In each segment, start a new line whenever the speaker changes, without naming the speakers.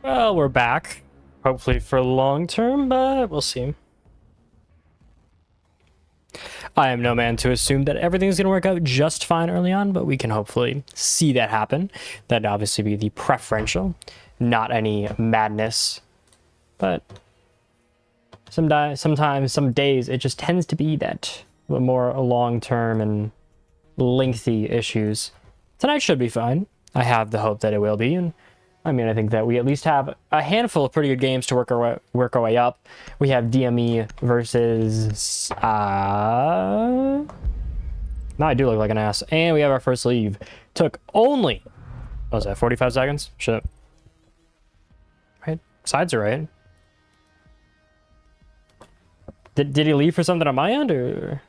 Well, we're back. Hopefully for long term, but we'll see. I am no man to assume that everything's going to work out just fine early on, but we can hopefully see that happen. That'd obviously be the preferential, not any madness. But sometimes, some days, it just tends to be that the more long-term and lengthy issues. Tonight should be fine. I have the hope that it will be, and I mean, I think that we at least have a handful of pretty good games to work our way up. We have DME versus... Now I do look like an ass. And we have our first leave. Took only... What was that, 45 seconds? Shit. Right? Sides are right. Did he leave for something on my end, or...?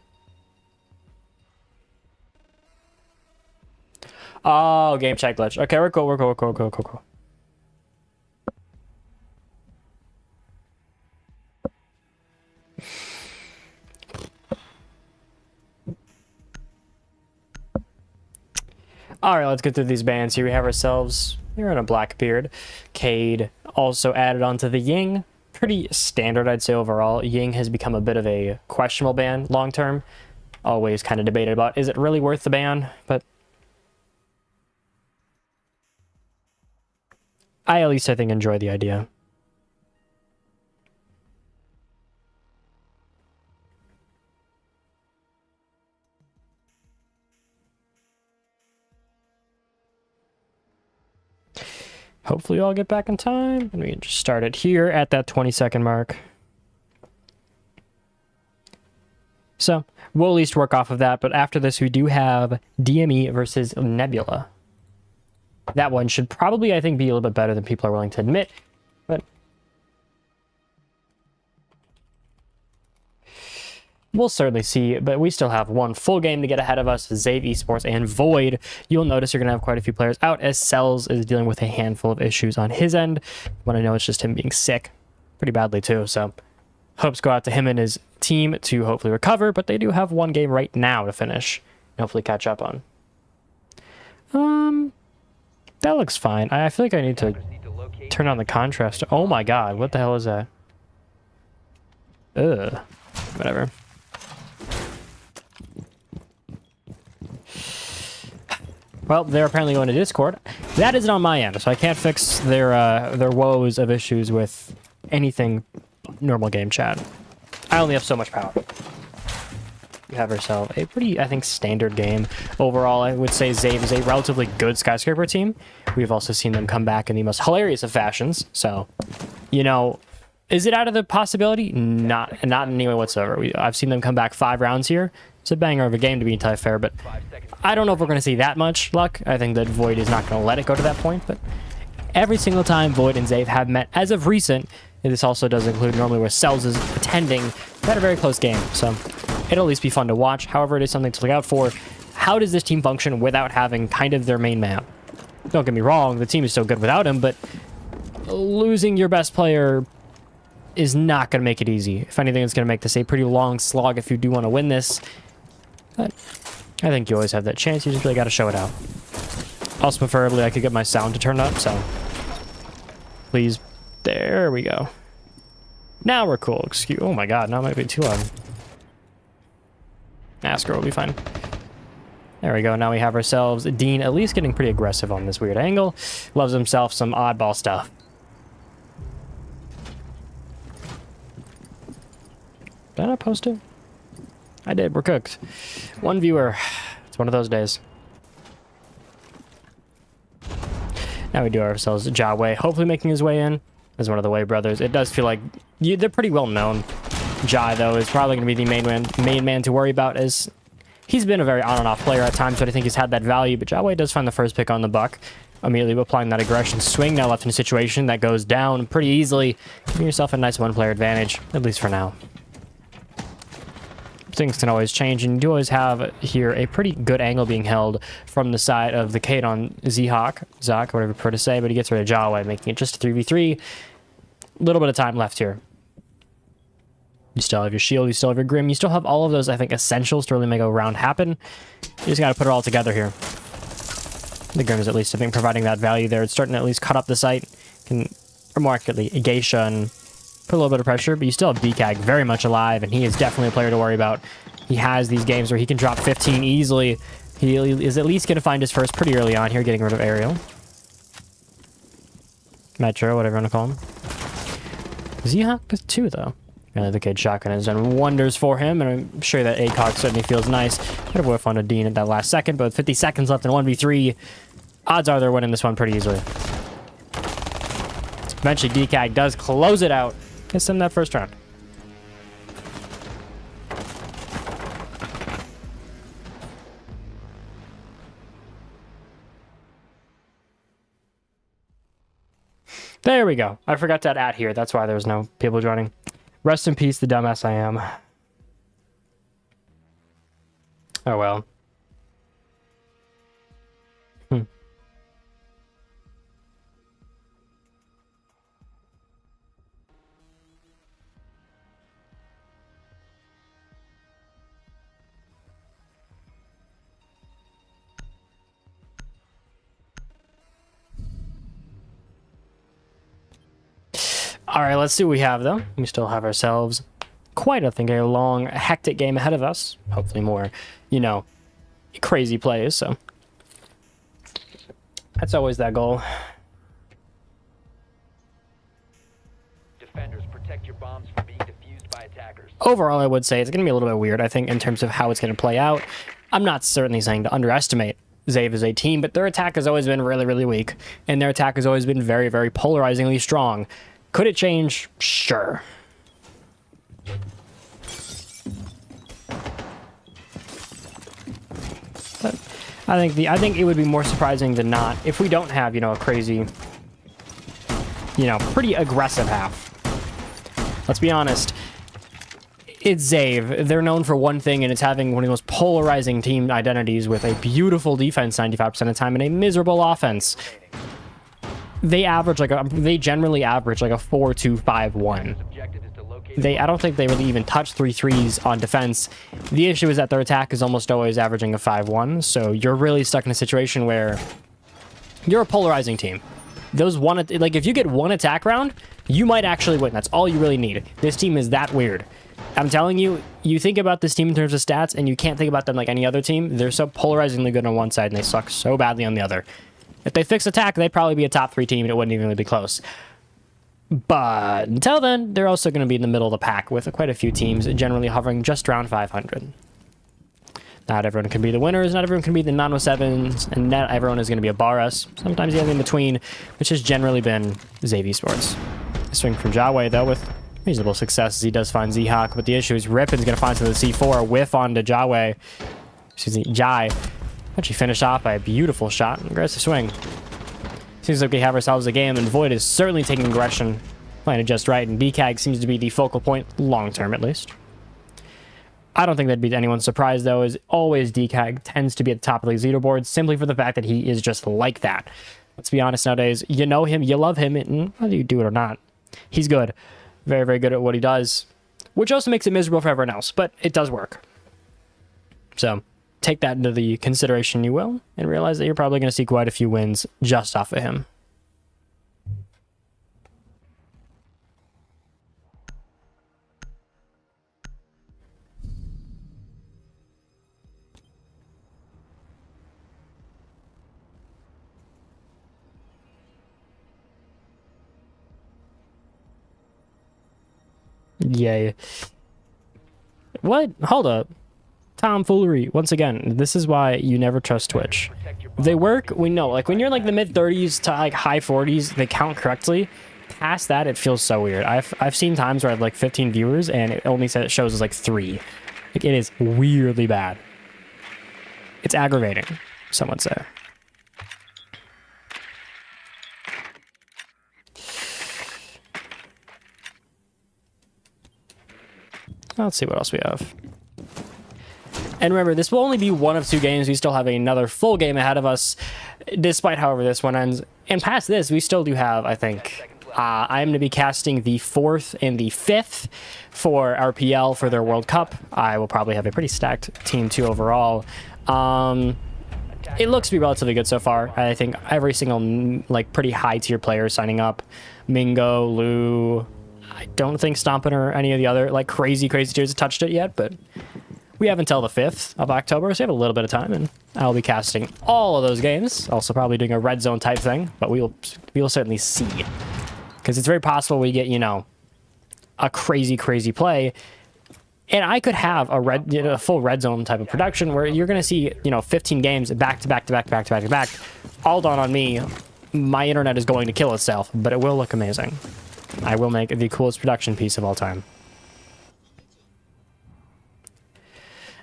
Oh, game chat glitch. Okay, we're cool. Alright, let's get through these bans. Here we have ourselves, here in a Blackbeard. Cade also added onto the Ying. Pretty standard, I'd say, overall. Ying has become a bit of a questionable ban long term. Always kind of debated about, is it really worth the ban? But I at least, I think, enjoy the idea. Hopefully I'll get back in time, and we can just start it here at that 20-second mark. So we'll at least work off of that, but after this we do have DME versus Nebula. That one should probably, I think, be a little bit better than people are willing to admit, but we'll certainly see. But we still have one full game to get ahead of us, Zave Esports and Void. You'll notice you're going to have quite a few players out, as Cells is dealing with a handful of issues on his end. When I know it's just him being sick pretty badly too, so hopes go out to him and his team to hopefully recover, but they do have one game right now to finish and hopefully catch up on. That looks fine. I feel like I need to turn on the contrast. Oh my god, what the hell is that? Ugh. Whatever. Well, they're apparently going to Discord. That isn't on my end, so I can't fix their woes of issues with anything normal game chat. I only have so much power. We have ourselves a pretty, I think, standard game. Overall, I would say Zave is a relatively good Skyscraper team. We've also seen them come back in the most hilarious of fashions. So, you know, is it out of the possibility? Not in any way whatsoever. I've seen them come back 5 rounds here. It's a banger of a game, to be entirely fair, but I don't know if we're going to see that much luck. I think that Void is not going to let it go to that point, but every single time Void and Zave have met as of recent, this also does include normally where Cells is attending, had a very close game, so it'll at least be fun to watch. However, it is something to look out for. How does this team function without having kind of their main man? Don't get me wrong, the team is still good without him, but losing your best player is not going to make it easy. If anything, it's going to make this a pretty long slog if you do want to win this. But I think you always have that chance. You just really got to show it out. Also, preferably, I could get my sound to turn up, so please. There we go. Now we're cool. Excuse. Oh my god, now it might be too loud. Asker will be fine. There we go. Now we have ourselves Dean at least getting pretty aggressive on this weird angle. Loves himself some oddball stuff. Did I not post it? I did. We're cooked. One viewer. It's one of those days. Now we do ourselves Zave, hopefully making his way in as one of the Way brothers. It does feel like they're pretty well known. Jai, though, is probably going to be the main man to worry about, as he's been a very on and off player at times, but I think he's had that value. But Zave does find the first pick on the buck, immediately applying that aggression swing, now left in a situation that goes down pretty easily, giving yourself a nice one-player advantage, at least for now. Things can always change, and you do always have here a pretty good angle being held from the side of the Kate on Zach, whatever you prefer to say, but he gets rid of Jawway, making it just a 3v3. A little bit of time left here. You still have your shield, you still have your Grim, you still have all of those, I think, essentials to really make a round happen. You just got to put it all together here. The Grim is at least, I think, providing that value there. It's starting to at least cut up the site. Can, or more accurately, Geisha and put a little bit of pressure, but you still have DCAG very much alive, and he is definitely a player to worry about. He has these games where he can drop 15 easily. He is at least going to find his first pretty early on here, getting rid of Ariel. Metro, whatever you want to call him. Zehawk with 2, though. And the kid shotgun has done wonders for him, and I'm sure that ACOG certainly feels nice. Could have whiffed on a Dean at that last second, but with 50 seconds left in 1v3, odds are they're winning this one pretty easily. Eventually, DCAG does close it out. Gets them that first round. There we go. I forgot to add here. That's why there's no people joining. Rest in peace, the dumbass I am. Oh well. All right, let's see what we have, though. We still have ourselves quite, I think, a long, hectic game ahead of us. Hopefully more, you know, crazy plays, so that's always that goal.
Defenders, protect your bombs from being defused by attackers.
Overall, I would say it's going to be a little bit weird, I think, in terms of how it's going to play out. I'm not certainly saying to underestimate Zave as a team, but their attack has always been really, really weak, and their attack has always been very, very polarizingly strong. Could it change? Sure. But I think it would be more surprising than not if we don't have, you know, a crazy, you know, pretty aggressive half. Let's be honest. It's Zave. They're known for one thing, and it's having one of the most polarizing team identities with a beautiful defense 95% of the time and a miserable offense. They average like they generally average like a 4-2-5-1. I don't think they really even touch 3 threes on defense. The issue is that their attack is almost always averaging a 5-1, so you're really stuck in a situation where you're a polarizing team. Those one, like if you get one attack round, you might actually win. That's all you really need. This team is that weird. I'm telling you, you think about this team in terms of stats, and you can't think about them like any other team. They're so polarizingly good on one side, and they suck so badly on the other. If they fix attack, they'd probably be a top 3 team, and it wouldn't even really be close. But until then, they're also going to be in the middle of the pack with quite a few teams generally hovering just around 500. Not everyone can be the winners, not everyone can be the 907s, and not everyone is going to be a Baras. Sometimes you have in between, which has generally been Zave Esports. A swing from Jawway, though, with reasonable success as he does find Zehawk, but the issue is Rippon's going to find some of the C4, whiff onto Jawway. Excuse me, Jai. Actually finished off by a beautiful shot. Aggressive swing. Seems like we have ourselves a game, and Void is certainly taking aggression, playing it just right, and DCAG seems to be the focal point, long-term at least. I don't think that'd be anyone's surprise, though, as always DCAG tends to be at the top of the leaderboard, simply for the fact that he is just like that. Let's be honest nowadays. You know him, you love him, and whether you do it or not, he's good. Very, very good at what he does, which also makes it miserable for everyone else, but it does work. So take that into the consideration you will, and realize that you're probably going to see quite a few wins just off of him. Yay. What? Hold up. Tomfoolery. Once again, this is why you never trust Twitch. If they work, we know. Like, when you're like the mid-30s to like high 40s, they count correctly. Past that, it feels so weird. I've seen times where I have like 15 viewers and it only says it shows as like 3. Like, it is weirdly bad. It's aggravating, some would say. Let's see what else we have. And remember, this will only be one of 2 games. We still have another full game ahead of us, despite however this one ends. And past this, we still do have, I think, I am going to be casting the 4th and the 5th for RPL for their World Cup. I will probably have a pretty stacked team too overall. It looks to be relatively good so far. I think every single like pretty high tier player signing up. Mingo, Lou. I don't think Stompin' or any of the other like crazy tiers have touched it yet, but we have until the 5th of October, so we have a little bit of time, and I'll be casting all of those games. Also probably doing a red zone type thing, but we'll certainly see. Because it's very possible we get, you know, a crazy play. And I could have a full red zone type of production where you're going to see, you know, 15 games back to back, all done on me. My internet is going to kill itself, but it will look amazing. I will make the coolest production piece of all time.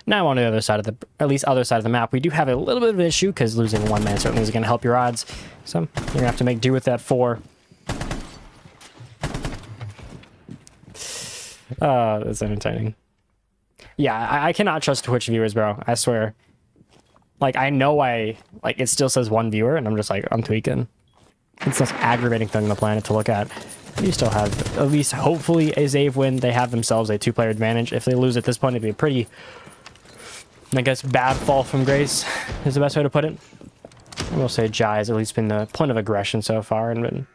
Now on the other side of other side of the map, we do have a little bit of an issue because losing one man certainly is going to help your odds. So you're going to have to make do with that 4. That's entertaining. Yeah, I cannot trust Twitch viewers, bro. I swear. Like, I know like, it still says 1 viewer, and I'm just like, I'm tweaking. It's the most aggravating thing on the planet to look at. You still have, at least, hopefully, a Zave win. They have themselves a 2-player advantage. If they lose at this point, it'd be a pretty, I guess, bad fall from grace is the best way to put it. I will say Jai has at least been the point of aggression so far, and been,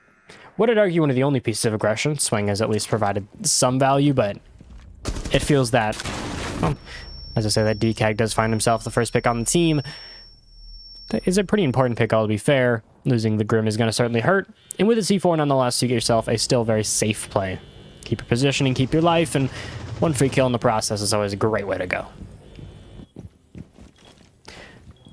would I'd argue, one of the only pieces of aggression. Swing has at least provided some value, but it feels that, well, as I say, that DCAG does find himself the first pick on the team. That is a pretty important pick, all to be fair. Losing the Grim is going to certainly hurt. And with a C4, nonetheless, you get yourself a still very safe play. Keep your positioning, keep your life, and 1 free kill in the process is always a great way to go.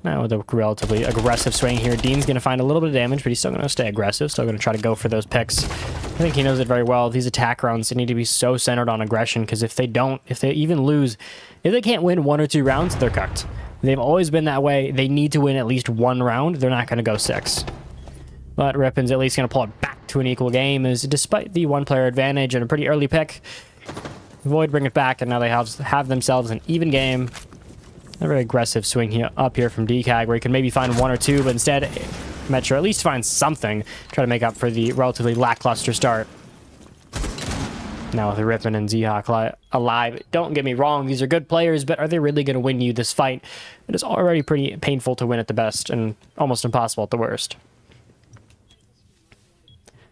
Now with a relatively aggressive swing here, Dean's going to find a little bit of damage, but he's still going to stay aggressive, still going to try to go for those picks. I think he knows it very well. These attack rounds, they need to be so centered on aggression, because if they even lose, if they can't win 1 or 2 rounds, they're cooked. They've always been that way. They need to win at least 1 round. They're not going to go 6. But Rippin's at least going to pull it back to an equal game, as despite the 1-player advantage and a pretty early pick, Void bring it back, and now they have themselves an even game. A very aggressive swing here up here from DCAG, where he can maybe find 1 or 2, but instead Metro at least finds something, try to make up for the relatively lackluster start. Now with Rippin and Zhawk alive, don't get me wrong, these are good players, but are they really going to win you this fight? It is already pretty painful to win at the best, and almost impossible at the worst.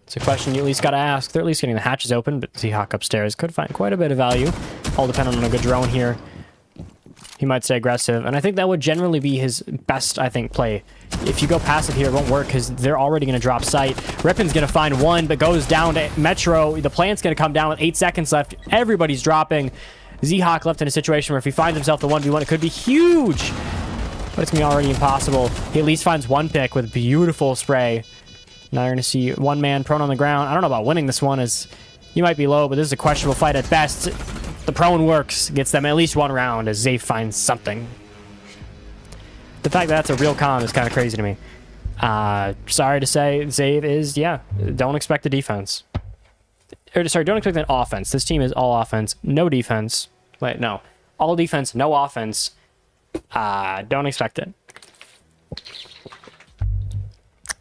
It's a question you at least got to ask. They're at least getting the hatches open, but Zhawk upstairs could find quite a bit of value, all dependent on a good drone here. He might stay aggressive, and I think that would generally be his best, I think, play. If you go passive here, it won't work, because they're already going to drop sight. Rippin's going to find 1, but goes down to Metro. The plant's going to come down with 8 seconds left. Everybody's dropping. Zhawk left in a situation where if he finds himself the 1v1, it could be huge. But it's going to be already impossible. He at least finds 1 pick with beautiful spray. Now you're going to see 1 man prone on the ground. I don't know about winning this one, as you might be low, but this is a questionable fight at best. The prone works, gets them at least 1 round as Zave finds something. The fact that that's a real comm is kind of crazy to me. Sorry to say, Zave is, yeah, don't expect the defense. Or, sorry, don't expect an offense. This team is all offense, no defense. Wait, no. All defense, no offense. Don't expect it.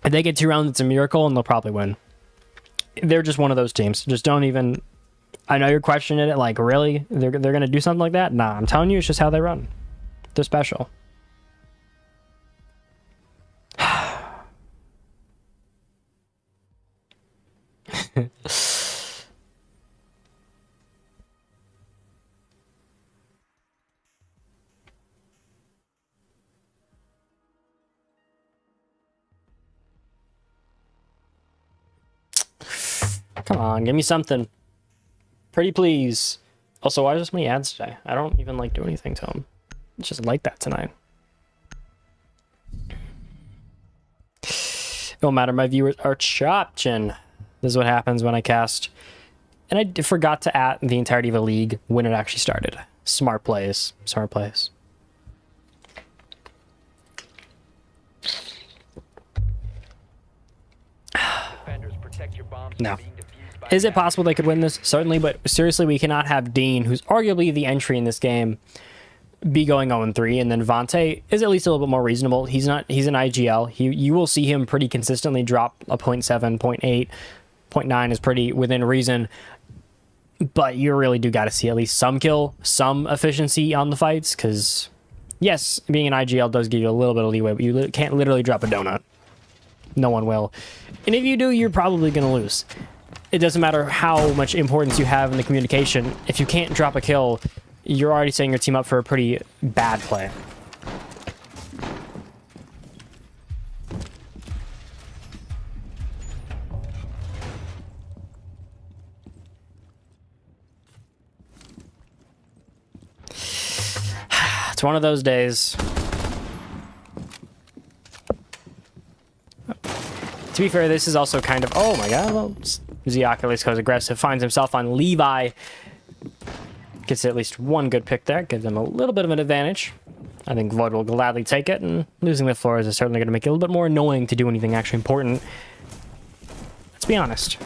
If they get 2 rounds, it's a miracle, and they'll probably win. They're just one of those teams. Just don't even... I know you're questioning it, like, really? They're going to do something like that? Nah, I'm telling you, it's just how they run. They're special. Come on, give me something. Pretty please. Also, why is there so many ads today? I don't even like do anything to them. It's just like that tonight. It don't matter. My viewers are chopped, Chin. This is what happens when I cast. And I forgot to add the entirety of a league when it actually started. Smart plays. Smart plays.
Defenders, protect your bombs
No.
from being defused by
Is it
attackers.
possible they could win this? Certainly, but seriously, we cannot have Dean, who's arguably the entry in this game, be going 0-3, and then Vante is at least a little bit more reasonable. He's an IGL. You will see him pretty consistently drop a 0.7, 0.8, 0.9 is pretty within reason. But you really do got to see at least some kill, some efficiency on the fights, because yes, being an IGL does give you a little bit of leeway, but you can't literally drop a donut. No one will. And if you do, you're probably going to lose. It doesn't matter how much importance you have in the communication. If you can't drop a kill, you're already setting your team up for a pretty bad play. It's one of those days. To be fair, this is also kind of... Oh my god, well, Ziak at least goes aggressive, finds himself on Levi. Gets at least one good pick there, gives him a little bit of an advantage. I think Void will gladly take it, and losing the floors is certainly going to make it a little bit more annoying to do anything actually important. Let's be honest.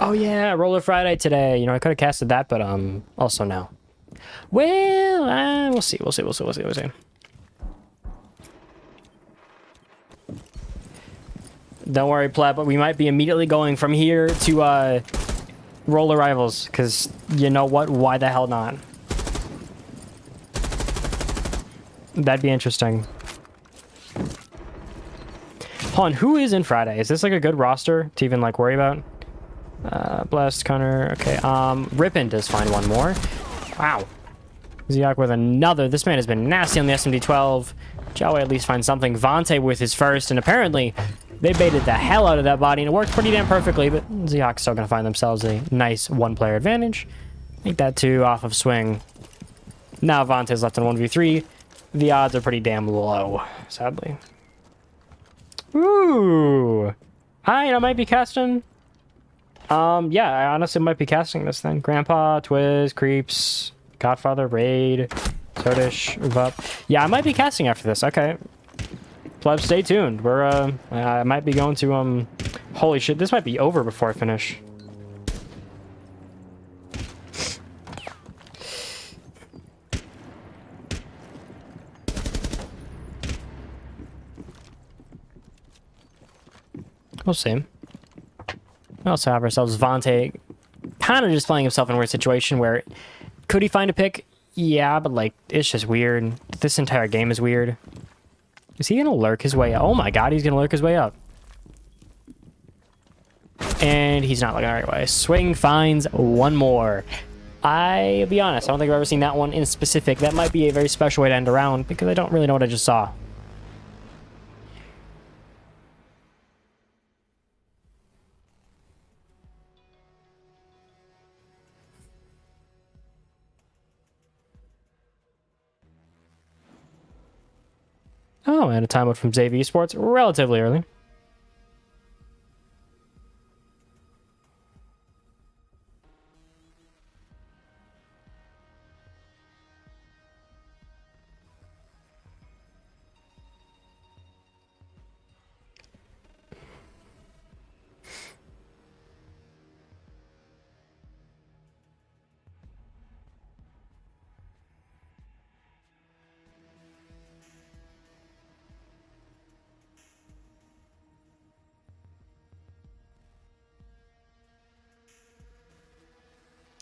Oh yeah, Roller Friday today. You know, I could have casted that, but also no. Well, we'll see. We'll see. Don't worry, pleb, but we might be immediately going from here to Roller Rivals, because you know what? Why the hell not? That'd be interesting. Hold on, who is in Friday? Is this like a good roster to even like worry about? Blessed, Connor. Okay, Rippin does find one more. Wow. Ziak with another. This man has been nasty on the SMD-12. Jawa at least finds something. Vante with his first, and apparently they baited the hell out of that body, and it worked pretty damn perfectly, but Ziak's still going to find themselves a nice one-player advantage. Make that 2 off of swing. Now Vante's left in 1v3. The odds are pretty damn low, sadly. Ooh. I might be casting... yeah, I honestly might be casting this then. Grandpa, Twiz, Creeps, Godfather, Raid, Sodish, Vup. Yeah, I might be casting after this. Okay. Pleb, stay tuned. We're, I might be going to, holy shit, this might be over before I finish. We'll see. We also have ourselves Vante kind of just playing himself in a weird situation where could he find a pick? Yeah, but like it's just weird. This entire game is weird. Is he gonna lurk his way up? Oh my god, he's gonna lurk his way up. And he's not looking the right way. Swing finds one more. I'll be honest, I don't think I've ever seen that one in specific. That might be a very special way to end a round because I don't really know what I just saw. Oh, and a timeout from Zave Esports relatively early.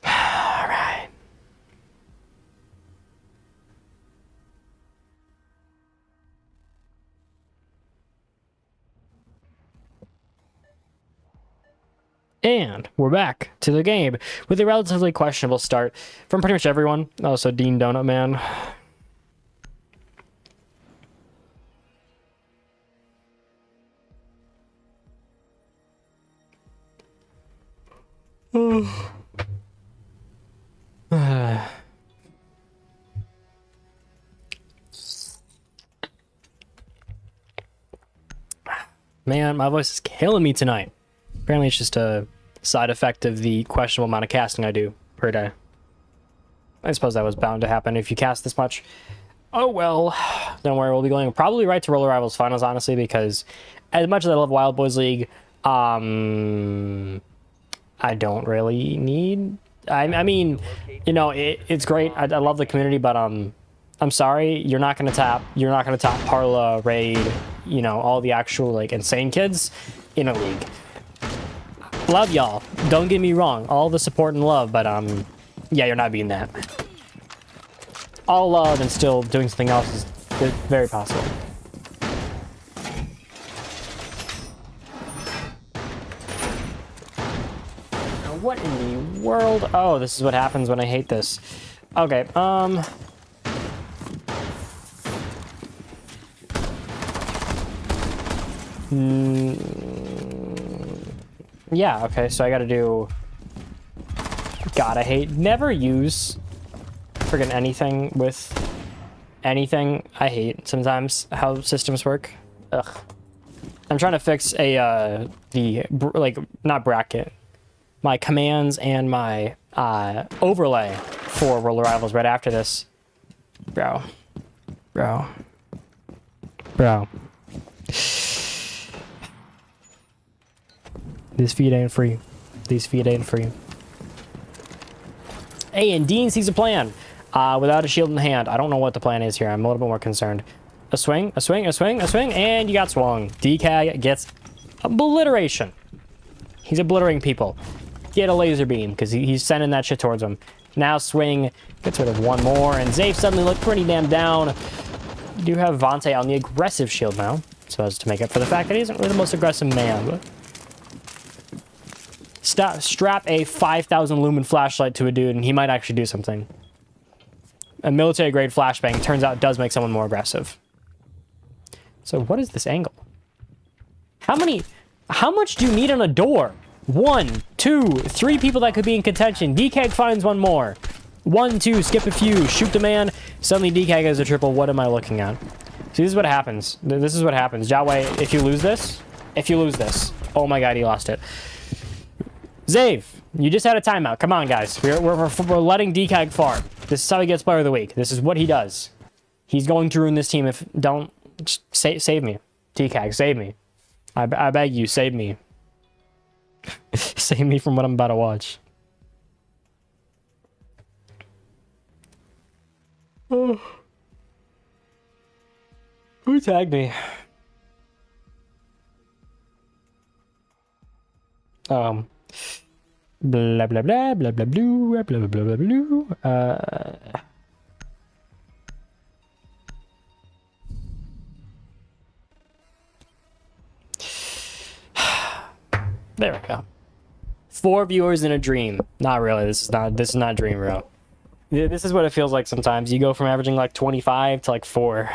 All right. And we're back to the game with a relatively questionable start from pretty much everyone. Also, Dean Donut Man. Man, my voice is killing me tonight. Apparently it's just a side effect of the questionable amount of casting I do per day. I suppose that was bound to happen if you cast this much. Oh well, don't worry, we'll be going probably right to Roller Rivals Finals, honestly, because as much as I love Wild Boys League, I don't really need... I mean, you know, it's great. I love the community, but I'm sorry, you're not gonna top Parla, Raid, you know, all the actual like insane kids in a league. Love y'all. Don't get me wrong, all the support and love, but yeah, you're not beating that. All love and still doing something else is very possible. Now, what in the world? Oh, this is what happens when I hate this. Okay, yeah, okay, so I gotta do... God, I hate... Never use friggin' anything with anything. I hate sometimes how systems work. Ugh. I'm trying to fix a, not bracket. My commands and my, overlay for Roller Rivals right after this. Bro. This feed ain't free. These feed ain't free. Hey, and Dean sees a plan. Without a shield in the hand. I don't know what the plan is here. I'm a little bit more concerned. A swing, and you got swung. DK gets obliteration. He's obliterating people. Get a laser beam, because he's sending that shit towards him. Now swing, gets rid of one more, and Zave suddenly looked pretty damn down. You do have Vontae on the aggressive shield now, so as to make up for the fact that he isn't really the most aggressive man, but... Strap a 5,000 lumen flashlight to a dude, and he might actually do something. A military-grade flashbang turns out does make someone more aggressive. So what is this angle? How much do you need on a door? 1, 2, 3 people that could be in contention. DK finds one more. 1, 2, skip a few, shoot the man. Suddenly DK goes a triple. What am I looking at? See, this is what happens. This is what happens. Jawei, if you lose this, oh my god, he lost it. Zave, you just had a timeout. Come on, guys. We're letting DK farm. This is how he gets player of the week. This is what he does. He's going to ruin this team if... Don't... Save me. DK, save me. I beg you, save me. Save me from what I'm about to watch. Oh. Who tagged me? Blah blah blah blah blah blue blah blah blah blue. There we go. 4 viewers in a dream. Not really. This is not dream real. This is what it feels like sometimes. You go from averaging like 25 to like 4.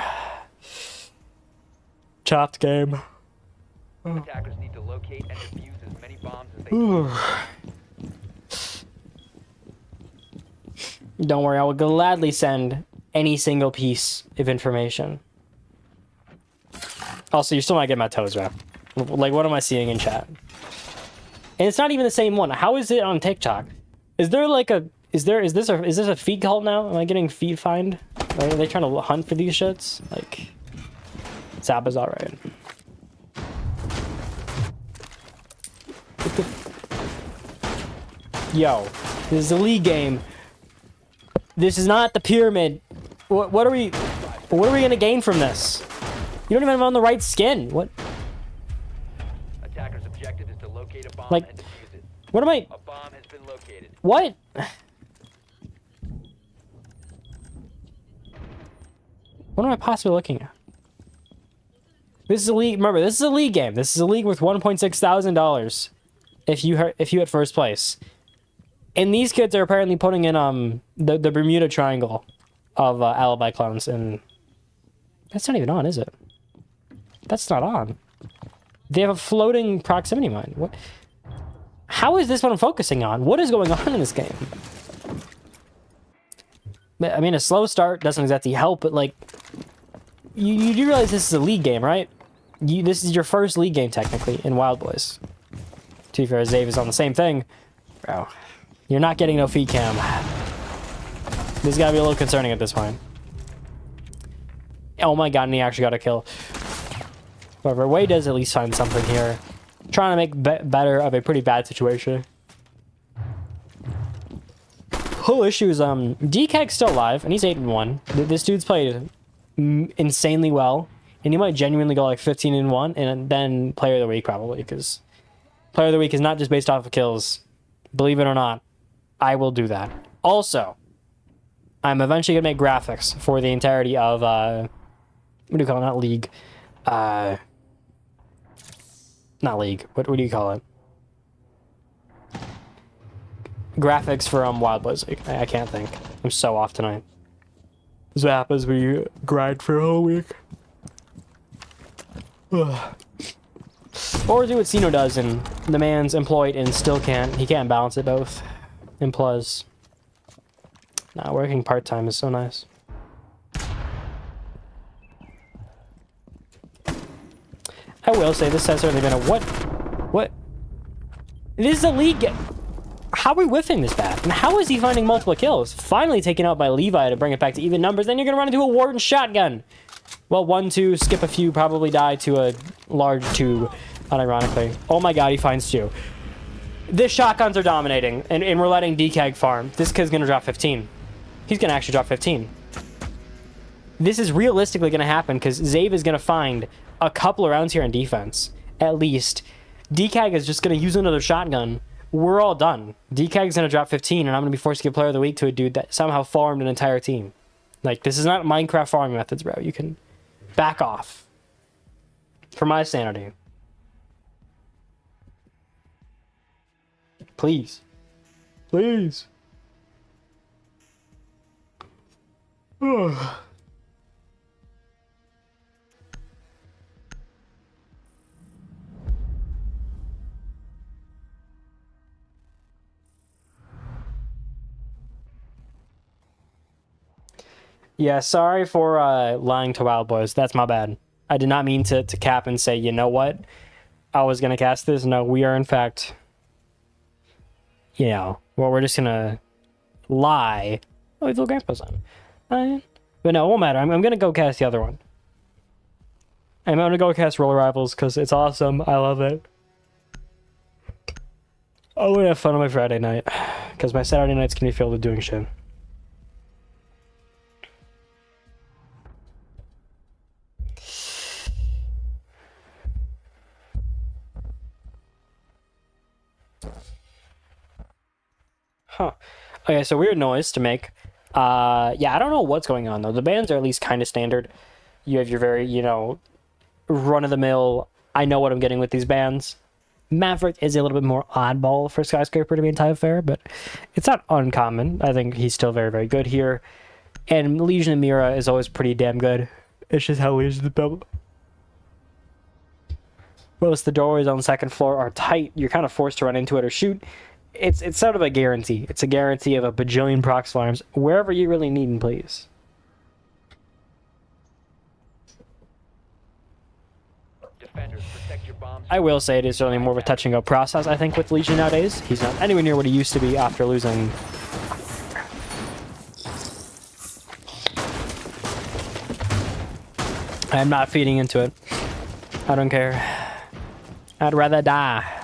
Chopped game.
Attackers need to locate and defuse as many bombs as they can.
Don't worry, I will gladly send any single piece of information. Also, you're still not getting my toes wrapped. Like, what am I seeing in chat? And it's not even the same one. How is it on TikTok? Is there like a... Is this a feed cult now? Am I getting feed fined? Are they trying to hunt for these shits? Like... Zappa's alright. Yo, this is a league game. This is not the pyramid. What are we gonna gain from this? You don't even have on the right skin. What?
Attacker's objective is to locate a bomb
Like,
and defuse it.
what am I?
A bomb has been located.
What? What am I possibly looking at? This is a league. Remember, this is a league game. This is a league worth $1.6 thousand if you hit first place. And these kids are apparently putting in the Bermuda Triangle of alibi clones, and that's not even on, is it? That's not on. They have a floating proximity mine. What? How is this what I'm focusing on? What is going on in this game? I mean, a slow start doesn't exactly help, but like, you do realize this is a league game, right? This is your first league game, technically, in Wild Boys. To be fair, Zave is on the same thing. Bro, you're not getting no feed cam. This has got to be a little concerning at this point. Oh my god, and he actually got a kill. However, Wade does at least find something here. Trying to make better of a pretty bad situation. Whole issue is, DK's still alive, and he's 8-1. This dude's played insanely well, and he might genuinely go like 15-1, and then Player of the Week probably, because Player of the Week is not just based off of kills. Believe it or not, I will do that. Also, I'm eventually gonna make graphics for the entirety of what do you call it? Not League. Not League. What do you call it? Graphics for Wild Boys League. I can't think. I'm so off tonight. This is what happens when you grind for a whole week. Or do what Sino does, and the man's employed and still he can't balance it both. And plus, nah, working part-time is so nice. I will say this has certainly been a what? This is a league game. How are we whiffing this bad? And how is he finding multiple kills? Finally taken out by Levi to bring it back to even numbers. Then you're gonna run into a Warden shotgun. Well, 1-2, skip a few, probably die to a large tube, unironically. Oh my god, he finds 2. This shotguns are dominating, and we're letting DKag farm. This kid's gonna drop 15. He's gonna actually drop 15. This is realistically gonna happen, because Zave is gonna find a couple of rounds here in defense, at least. DKag is just gonna use another shotgun. We're all done. DKag's gonna drop 15, and I'm gonna be forced to give Player of the Week to a dude that somehow farmed an entire team. Like, this is not Minecraft farming methods, bro. You can back off. For my sanity. Please. Please. Yeah, sorry for lying to Wild Boys. That's my bad. I did not mean to cap and say, you know what? I was going to cast this. No, we are in fact, you know, well, we're just going to lie. Oh, little grandpa's on. But no, it won't matter. I'm going to go cast the other one. I'm going to go cast Roller Rivals because it's awesome. I love it. I'm going to have fun on my Friday night because my Saturday nights can be filled with doing shit. Huh. Okay, so weird noise to make. Yeah, I don't know what's going on, though. The bands are at least kind of standard. You have your very, you know, run-of-the-mill, I know what I'm getting with these bands. Maverick is a little bit more oddball for Skyscraper to be entirely fair, but it's not uncommon. I think he's still very, very good here. And Legion of Mira is always pretty damn good. It's just how Legion is built. Most the doorways on the second floor are tight. You're kind of forced to run into it or shoot. It's sort of a guarantee. It's a guarantee of a bajillion prox farms wherever you really need and please.
Defenders, protect your bombs.
I will say it is certainly more of a touch and go process, I think, with Legion nowadays. He's not anywhere near what he used to be after losing. I'm not feeding into it. I don't care. I'd rather die.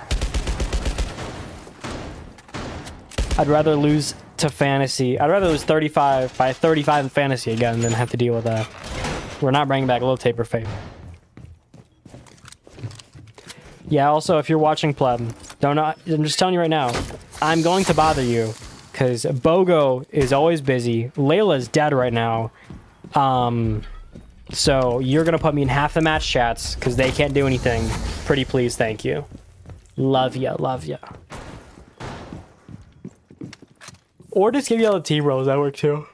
I'd rather lose to fantasy. I'd rather lose 35 by 35 in fantasy again than have to deal with that. We're not bringing back a little taper fate. Yeah, also, if you're watching Pleb, I'm just telling you right now, I'm going to bother you because Bogo is always busy. Layla's dead right now. So you're going to put me in half the match chats because they can't do anything. Pretty please, thank you. Love ya, love ya. Or just give you all the team roles, that work too.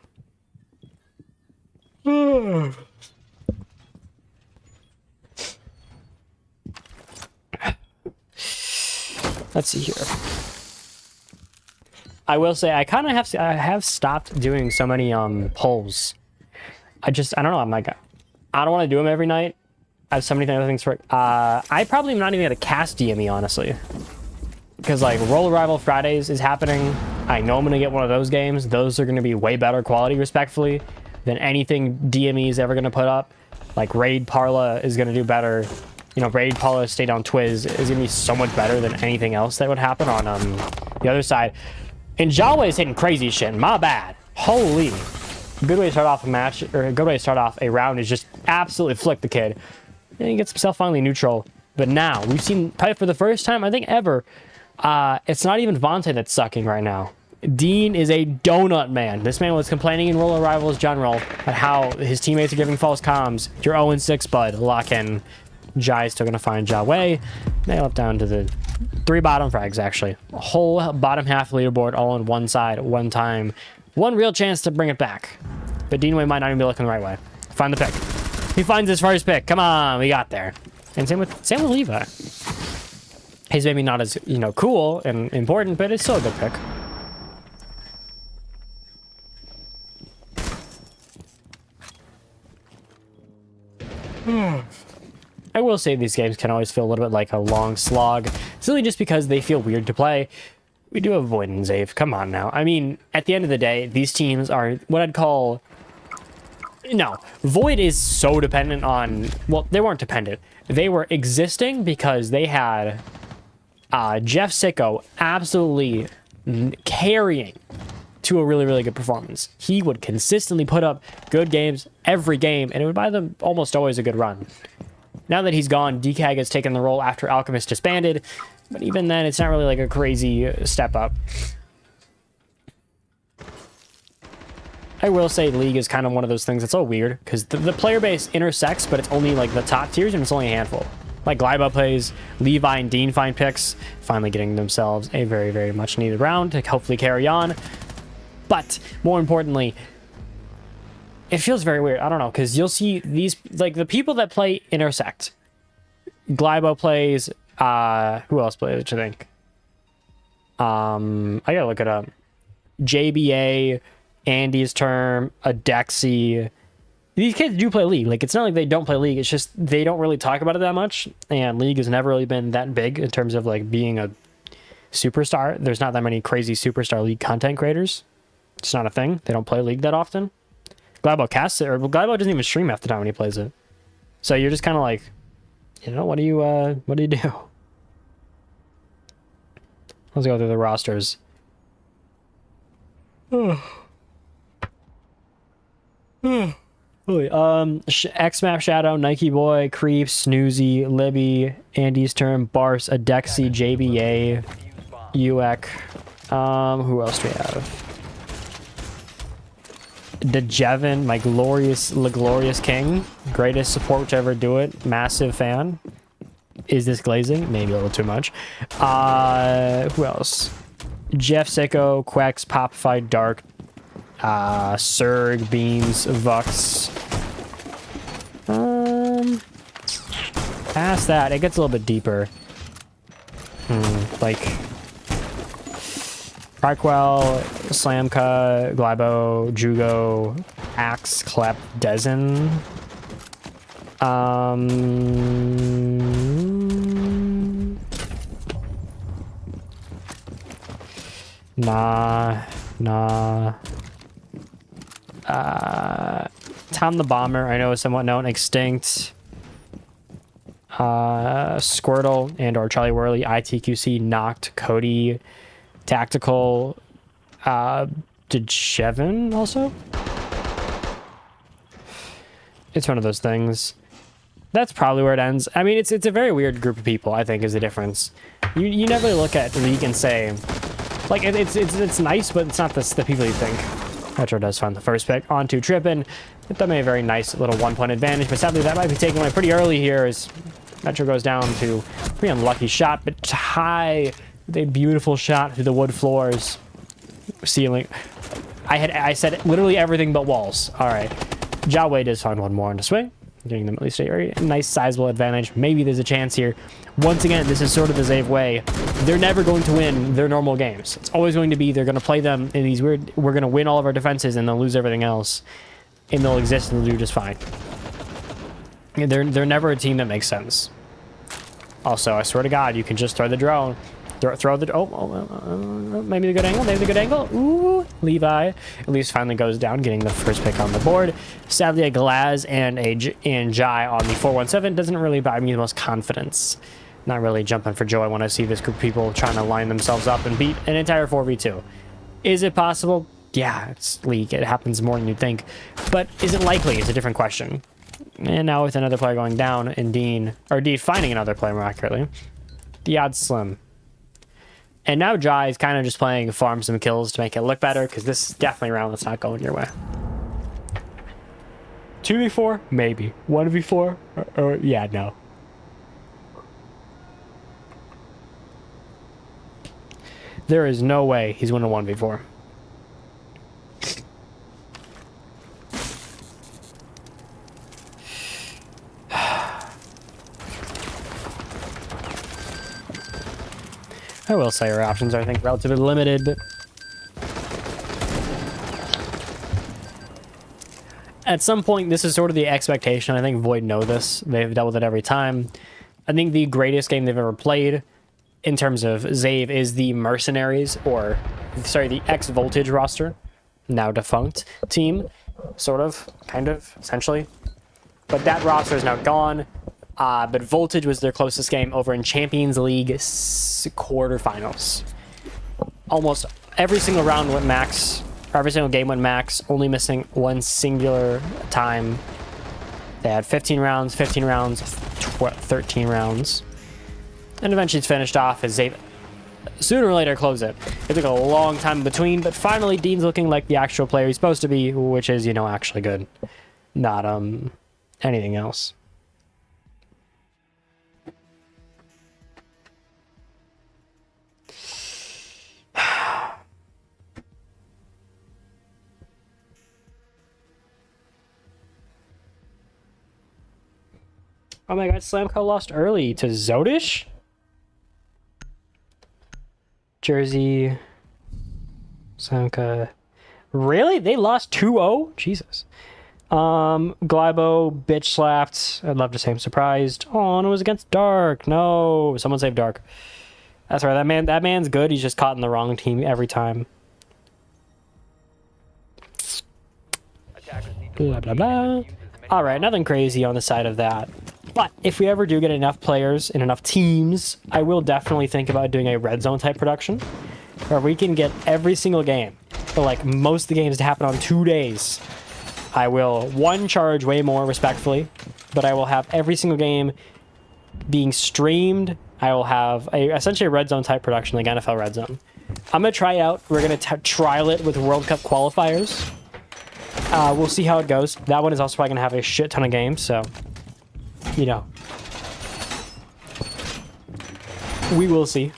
Let's see here. I will say I kind of have stopped doing so many polls. I don't know. I'm like, I don't want to do them every night. I have so many other things for. I probably am not even gonna cast DME honestly, because like Roll Arrival Fridays is happening. I know I'm gonna get one of those games. Those are gonna be way better quality, respectfully, than anything DME is ever gonna put up. Like Raid Parla is gonna do better. You know, Raid Parla Stay Down Twiz is gonna be so much better than anything else that would happen on the other side. And Jawa is hitting crazy shit. My bad. Holy. Good way to start off a match, or a good way to start off a round is just absolutely flick the kid. And he gets himself finally neutral. But now, we've seen, probably for the first time, I think ever, it's not even Vontae that's sucking right now. Dean is a donut man. This man was complaining in Roller Rivals General about how his teammates are giving false comms. You're 0-6, bud. Lock in. Jai is still going to find Ja Wei. Nail up down to the 3 bottom frags, actually. A whole bottom half leaderboard all on one side at one time. One real chance to bring it back. But Dean Wei might not even be looking the right way. Find the pick. He finds his first pick. Come on, we got there. And same with Levi. He's maybe not as, you know, cool and important, but it's still a good pick. I will say these games can always feel a little bit like a long slog, simply just because they feel weird to play. We do have Void and Zave. Come on now. I mean, at the end of the day, these teams are what I'd call... No, Void is so dependent on... Well, they weren't dependent. They were existing because they had Jeff Sicko absolutely carrying to a really, really good performance. He would consistently put up good games every game, and it would buy them almost always a good run. Now that he's gone, DCAG has taken the role after Alchemist disbanded, but even then, it's not really like a crazy step up. I will say League is kind of one of those things that's so weird, because the player base intersects, but it's only like the top tiers, and it's only a handful. Like Glybo plays, Levi and Dean find picks, finally getting themselves a very, very much needed round to hopefully carry on. But more importantly, it feels very weird. I don't know, because you'll see these, like the people that play intersect. Glybo plays, who else plays, what you think? I gotta look it up. JBA, Andy's Term, Adexi. These kids do play League. Like, it's not like they don't play League. It's just they don't really talk about it that much. And League has never really been that big in terms of, like, being a superstar. There's not that many crazy superstar League content creators. It's not a thing. They don't play League that often. Glybo casts it, or Glybo doesn't even stream half the time when he plays it. So you're just kind of like, you know, what do you do? Let's go through the rosters. X-Map Shadow, Nike Boy, Creeps, Snoozy, Libby, Andy's Term, Bars, Adexi, JBA, UX. Who else do we have? DeJevin, my glorious king. Greatest support to ever do it. Massive fan. Is this glazing? Maybe a little too much. Who else? Jeff Sicko, Quex, Popify, Dark, Surg, Beans, Vux. Past that, it gets a little bit deeper. Like Parkwell, Slamka, Glybo, Jugo, Axe, Klep, Dezen. Tom the Bomber, I know is somewhat known. Extinct. Squirtle and or Charlie Worley, ITQC, Knocked, Cody, Tactical, DeJevin also? It's one of those things. That's probably where it ends. I mean, it's a very weird group of people, I think, is the difference. You never look at League and say, like, it's nice, but it's not the people you think. Metro does find the first pick. On to Trippin. That made a very nice little 1-point advantage, but sadly that might be taken away pretty early here as Metro goes down to a pretty unlucky shot, but high with a beautiful shot through the wood floors. Ceiling. I said literally everything but walls. All right. Ja Wei does find one more in the swing. Getting them at least a very nice sizable advantage. Maybe there's a chance here. Once again, this is sort of the Zave way. They're never going to win their normal games. It's always going to be they're going to play them in these weird... We're going to win all of our defenses and they'll lose everything else. And they'll exist and they'll do just fine. They're never a team that makes sense. Also, I swear to God, you can just throw the drone. Throw the... maybe the good angle. Maybe the good angle. Ooh, Levi at least finally goes down, getting the first pick on the board. Sadly, a Glaz and Jai on the 417 doesn't really buy me the most confidence. Not really jumping for joy when I see this group of people trying to line themselves up and beat an entire 4v2. Is it possible? Yeah, it's League. It happens more than you'd think. But is it likely? It's a different question. And now with another player going down and Dean finding another player more accurately, the odds slim. And now Jai is kind of just playing farm some kills to make it look better, because this is definitely a round that's not going your way. 2v4? Maybe. 1v4? Or yeah, no. There is no way he's winning 1v4. I will say our options are, I think, relatively limited, but at some point, this is sort of the expectation. I think Void know this. They've dealt with it every time. I think the greatest game they've ever played in terms of Zave is the Mercenaries, or, sorry, the X-Voltage roster, now defunct team, sort of, kind of, essentially. But that roster is now gone. But Voltage was their closest game over in Champions League quarterfinals. Almost every single round went max, or every single game went max, only missing one singular time. They had 15 rounds, 13 rounds. And eventually it's finished off as they sooner or later close it. It took a long time in between, but finally Dean's looking like the actual player he's supposed to be, which is, you know, actually good. Not anything else. Oh my God, Slamco lost early to Zodish? Jersey. Slamco. Really? They lost 2-0? Jesus. Glybo bitch slapped. I'd love to say I'm surprised. Oh, and it was against Dark. No. Someone save Dark. That's right. That man's good. He's just caught in the wrong team every time. Blah, blah, blah. All right, nothing crazy on the side of that. But if we ever do get enough players and enough teams, I will definitely think about doing a red zone type production where we can get every single game, or like most of the games, to happen on 2 days. I will, charge way more respectfully, but I will have every single game being streamed. I will have essentially a red zone type production, like NFL red zone. I'm going to try it out. We're going to trial it with World Cup qualifiers. We'll see how it goes. That one is also probably going to have a shit ton of games, so, you know, we will see.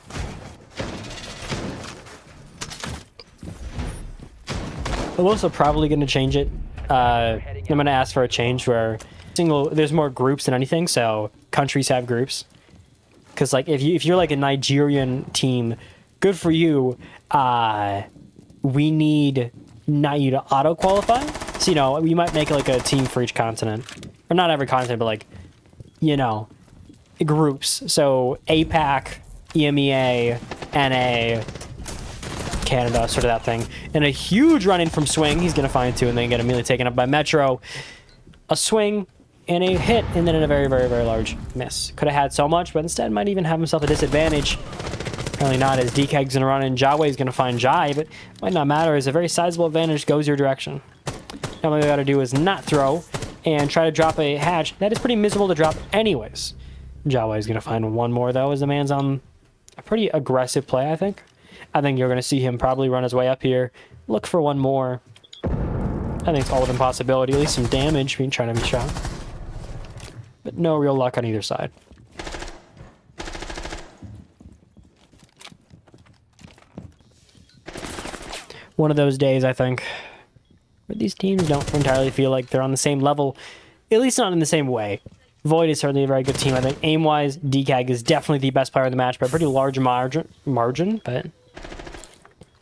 I'm also probably going to change it. I'm going to ask for a change where there's more groups than anything, so countries have groups. Because like if you're like a Nigerian team, good for you. We need not you to auto qualify. So, you know, we might make like a team for each continent, or not every continent, but like, you know, groups. So APAC, EMEA, NA, Canada, sort of that thing. And a huge run in from Swing. He's gonna find two and then get immediately taken up by Metro. A swing and a hit, and then a very, very, very large miss. Could have had so much, but instead might even have himself a disadvantage. Apparently not, as DK's gonna run in. Jawei's gonna find Jai, but might not matter as a very sizable advantage goes your direction. Now what we gotta do is not throw and try to drop a hatch. That is pretty miserable to drop anyways. Jawei's gonna find one more though, as the man's on a pretty aggressive play, I think. I think you're gonna see him probably run his way up here, look for one more. I think it's all within possibility, at least some damage being trying to be shot. But no real luck on either side. One of those days, I think, where these teams don't entirely feel like they're on the same level. at least not in the same way. Void is certainly a very good team. I think aim-wise, DCAG is definitely the best player in the match by a pretty large margin, but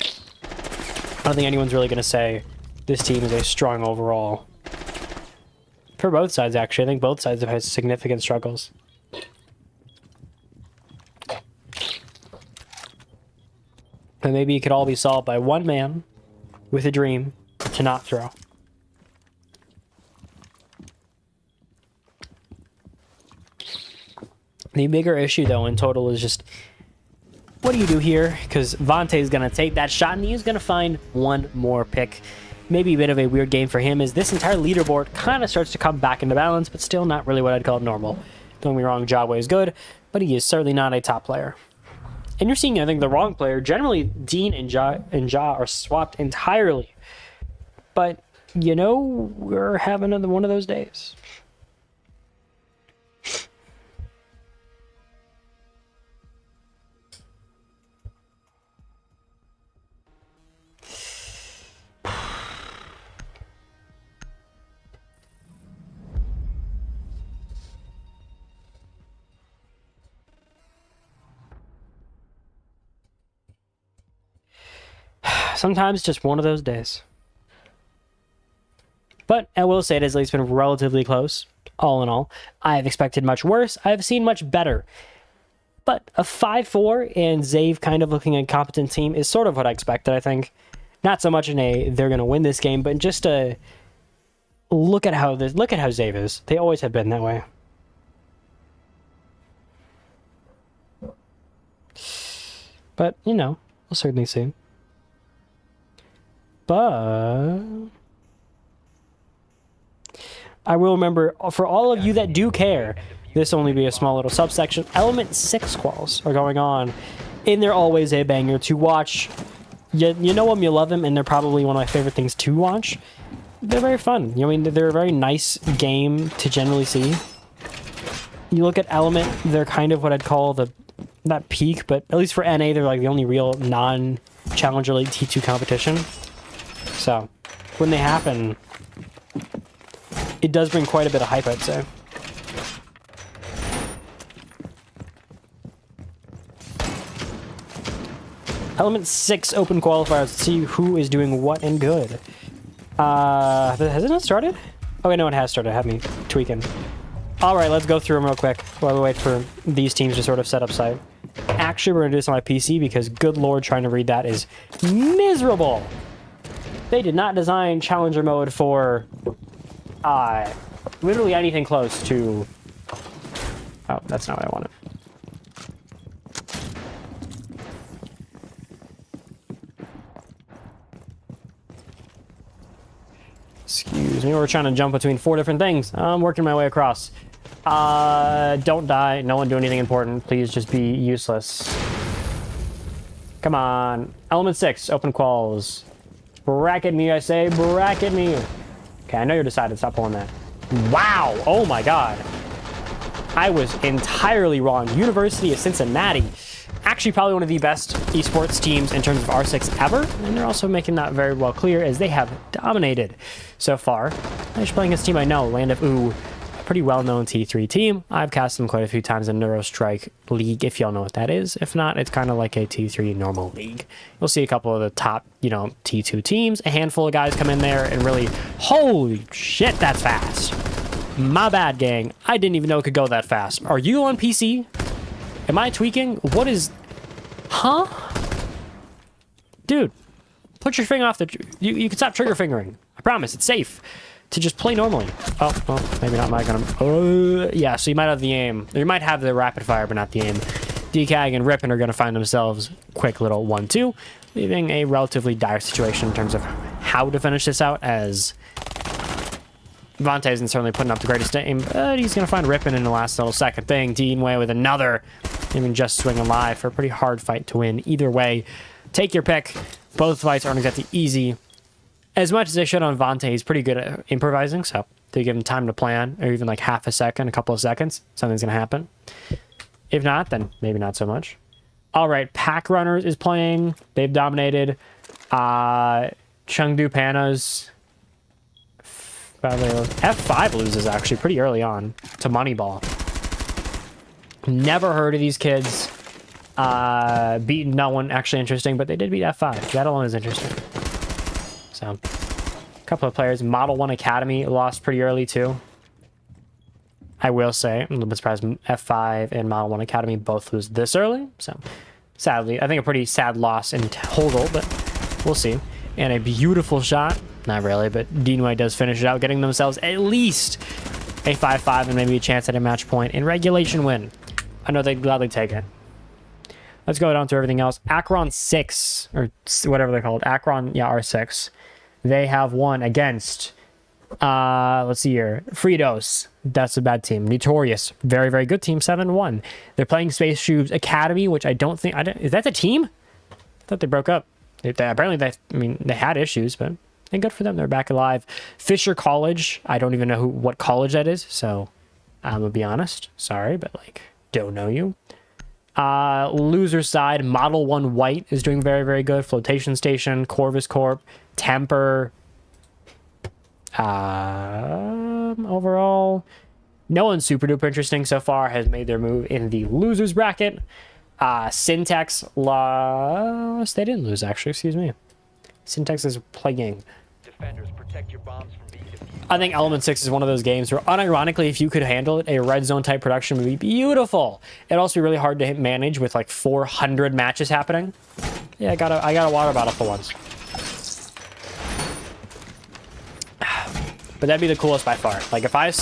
I don't think anyone's really going to say this team is a strong overall. For both sides, actually. I think both sides have had significant struggles. But maybe it could all be solved by one man with a dream to not throw. The bigger issue, though, in total is just, what do you do here? Because Vante is going to take that shot, and he's going to find one more pick. Maybe a bit of a weird game for him, as this entire leaderboard kind of starts to come back into balance, but still not really what I'd call normal. Don't get me wrong, Jawway is good, but he is certainly not a top player. And you're seeing, I think, the wrong player. Generally, Dean and Ja are swapped entirely. But, you know, we're having one of those days. Sometimes just one of those days. But I will say it has at least been relatively close, all in all. I have expected much worse. I have seen much better. But a 5-4 and Zave kind of looking a competent team is sort of what I expected, I think. Not so much in a they're going to win this game, but just a look at how Zave is. They always have been that way. But, you know, we'll certainly see. But I will remember, for all of you that do care, this will only be a small little subsection. Element 6 quals are going on, and they're always a banger to watch. You know them, you love them, and they're probably one of my favorite things to watch. They're very fun. You know, I mean, they're a very nice game to generally see. You look at Element, they're kind of what I'd call not peak, but at least for NA, they're like the only real non-Challenger League T2 competition. So, when they happen, it does bring quite a bit of hype, I'd say. Element 6 open qualifiers. Let's see who is doing what and good. Has it not started? Oh, wait, no, it has started. Had me tweaking. All right, let's go through them real quick while we wait for these teams to sort of set up site. Actually, we're going to do this on my PC because, good lord, trying to read that is miserable. They did not design Challenger mode for literally anything close to... Oh, that's not what I wanted. Excuse me, we're trying to jump between 4 different things. I'm working my way across. Don't die. No one do anything important. Please just be useless. Come on. Element 6, open quals. Bracket me, I say. Bracket me. Okay, I know you're decided. Stop pulling that. Wow. Oh, my God. I was entirely wrong. University of Cincinnati. Actually, probably one of the best esports teams in terms of R6 ever. And they're also making that very well clear as they have dominated so far. I'm just playing this team I know. Land of Ooh. Pretty well-known T3 team. I've cast them quite a few times in Neurostrike League, if y'all know what that is. If not, it's kind of like a T3 normal league. You'll see a couple of the top, you know, T2 teams. A handful of guys come in there and really, holy shit, that's fast. My bad, gang. I didn't even know it could go that fast. Are you on PC? Am I tweaking? What is... Huh? Dude, put your finger off the... You can stop trigger fingering. I promise, it's safe to just play normally. Oh, well, maybe not my gun. Yeah, so you might have the aim. You might have the rapid fire, but not the aim. DCAG and Rippin are going to find themselves quick little 1-2, leaving a relatively dire situation in terms of how to finish this out, as Vante isn't certainly putting up the greatest aim, but he's going to find Rippin in the last little second thing. Deanway with another, even just swing alive for a pretty hard fight to win. Either way, take your pick. Both fights aren't exactly easy. As much as they should on Vante, he's pretty good at improvising, so they give him time to plan, or even like half a second, a couple of seconds, something's going to happen. If not, then maybe not so much. All right, Pack Runners is playing. They've dominated. Chengdu Panas. badly. F5 loses actually pretty early on to Moneyball. Never heard of these kids. Beat no one actually interesting, but they did beat F5. That alone is interesting. So, a couple of players. Model 1 Academy lost pretty early too. I will say, I'm a little bit surprised F5 and Model 1 Academy both lose this early. So, sadly, I think a pretty sad loss in total, but we'll see. And a beautiful shot. Not really, but Deanway does finish it out, getting themselves at least a 5-5 and maybe a chance at a match point in regulation win. I know they'd gladly take it. Let's go down to everything else. Akron 6, or whatever they're called. Akron, yeah, R6. They have won against, let's see here, Fritos. That's a bad team. Notorious, very, very good team, 7-1. They're playing Space Shoes Academy, which I don't think, is that the team? I thought they broke up. Apparently, they had issues, but good for them. They're back alive. Fisher College. I don't even know what college that is, so I'm gonna be honest. Sorry, but like, don't know you. Loser side, Model 1 White is doing very, very good. Flotation Station, Corvus Corp, Temper. Overall, no one super duper interesting so far has made their move in the losers bracket. Syntax lost. They didn't lose, actually. Excuse me. Syntax is playing.
Defenders, protect your bombs from being defused.
I think Element 6 is one of those games where, unironically, if you could handle it, a red zone type production would be beautiful. It'd also be really hard to manage with like 400 matches happening. Yeah, I got a water bottle for once. But that'd be the coolest by far. Like if I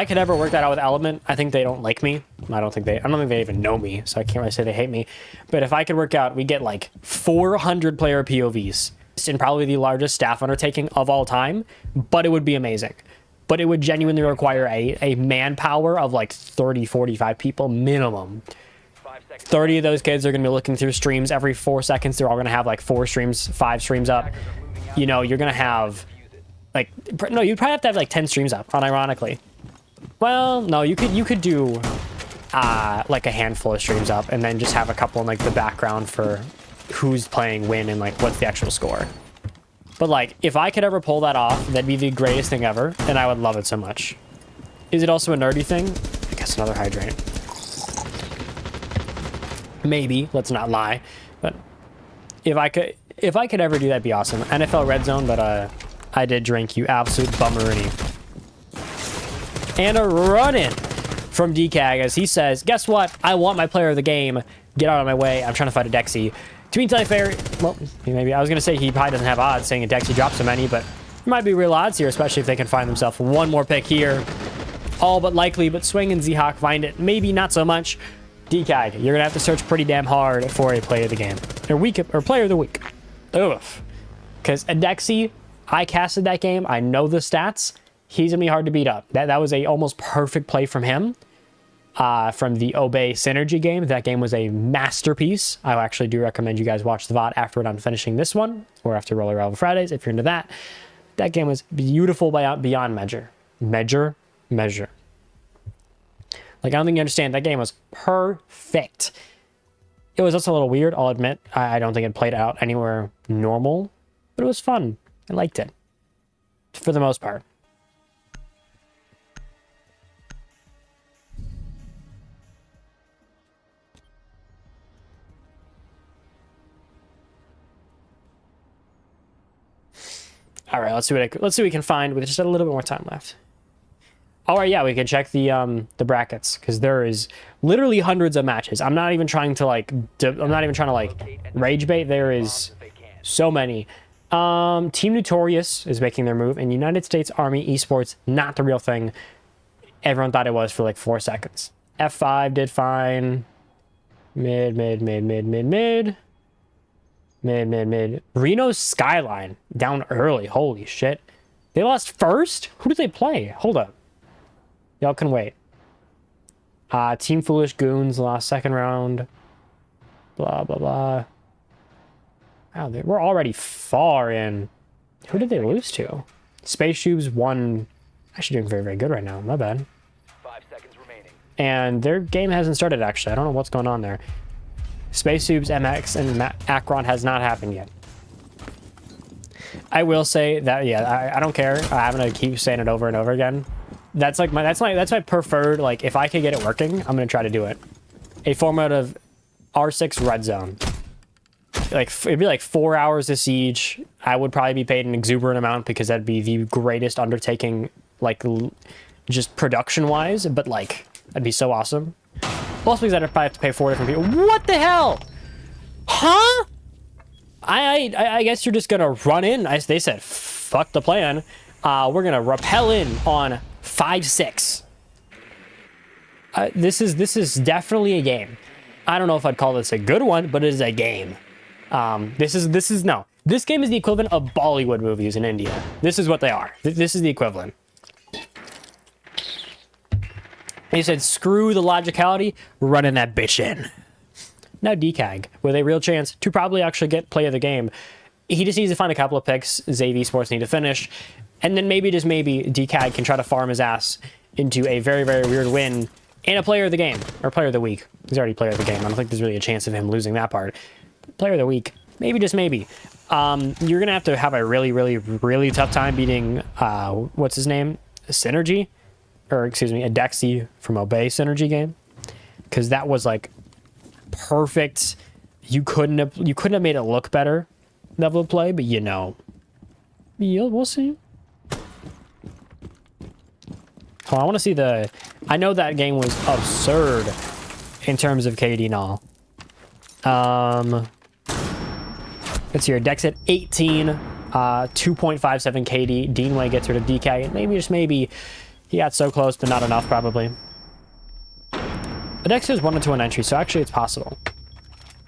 could ever work that out with Element, I think they don't like me. I don't think they even know me, so I can't really say they hate me. But if I could work out, we get like 400 player POVs and probably the largest staff undertaking of all time, but it would be amazing. But it would genuinely require a manpower of like 30, 45 people minimum. 30 of those kids are going to be looking through streams every 4 seconds. They're all going to have like 4 streams, 5 streams up. You know, you're going to have like, no, you'd probably have to have like 10 streams up, unironically. Well, no, you could do like a handful of streams up and then just have a couple in like the background for who's playing when and like what's the actual score. But like if I could ever pull that off, that'd be the greatest thing ever, and I would love it so much. Is it also a nerdy thing? I guess another hydrant. Maybe, let's not lie. But if I could ever do that, it'd be awesome. NFL Red Zone, but I did drink, you absolute bummerini. And a run-in from DCAG as he says, guess what? I want my player of the game. Get out of my way. I'm trying to fight a Dexy. To be fair, well, maybe I was going to say he probably doesn't have odds saying a Dexy drops so many, but there might be real odds here, especially if they can find themselves one more pick here. All but likely, but Swing and Z-Hawk find it. Maybe not so much. DCAG, you're going to have to search pretty damn hard for a player of the game. Or player of the week. Oof. Because a Dexy, I casted that game. I know the stats. He's going to be hard to beat up. That was a almost perfect play from him. From the Obey Synergy game. That game was a masterpiece. I actually do recommend you guys watch the VOD after I'm finishing this one, or after Roller Rival Fridays, if you're into that. That game was beautiful beyond measure. Measure. Like, I don't think you understand. That game was perfect. It was also a little weird, I'll admit. I don't think it played out anywhere normal, but it was fun. I liked it. For the most part. All right, let's see what we can find with just a little bit more time left. All right, yeah, we can check the brackets because there is literally hundreds of matches. I'm not even trying to like rage bait. There is so many. Team Notorious is making their move, and United States Army Esports, not the real thing. Everyone thought it was for like 4 seconds. F5 did fine. Mid. Reno Skyline down early. Holy shit. They lost first? Who did they play? Hold up. Y'all can wait. Team Foolish Goons lost second round. Blah, blah, blah. Wow, we're already far in. Who did they lose to? Space Shoes won. Actually doing very, very good right now. My bad.
5 seconds remaining.
And their game hasn't started, actually. I don't know what's going on there. Space Tubes, MX, and Akron has not happened yet. I will say that, yeah, I don't care. I'm gonna keep saying it over and over again. That's like that's my preferred, like, if I can get it working, I'm gonna try to do it. A format of R6 Red Zone. Like, it'd be like 4 hours of siege. I would probably be paid an exuberant amount because that'd be the greatest undertaking, like, just production-wise, but, like, that'd be so awesome. Also because I'd probably have to pay 4 different people. What the hell? Huh? I guess you're just gonna run in. They said, fuck the plan. We're gonna rappel in on 5-6. This is definitely a game. I don't know if I'd call this a good one, but it is a game. This game is the equivalent of Bollywood movies in India. This is what they are. This is the equivalent. He said, screw the logicality, we're running that bitch in. Now DCAG, with a real chance to probably actually get play of the game. He just needs to find a couple of picks. Zave Esports need to finish. And then maybe, just maybe, DCAG can try to farm his ass into a very, very weird win and a player of the game. Or player of the week. He's already player of the game. I don't think there's really a chance of him losing that part. Player of the week. Maybe, just maybe. You're going to have a really, really, really tough time beating, what's his name? Synergy? Or, excuse me, a Dexy from Obey Synergy game. Because that was, like, perfect. You couldn't have made it look better level of play, but you know. We'll see. Oh, I want to see the... I know that game was absurd in terms of KD and all. Let's see here. Dex at 18, 2.57 KD. Deanway gets rid of DK. Maybe, just maybe, he got so close, but not enough, probably. The Dex is 1-1 entry, so actually it's possible.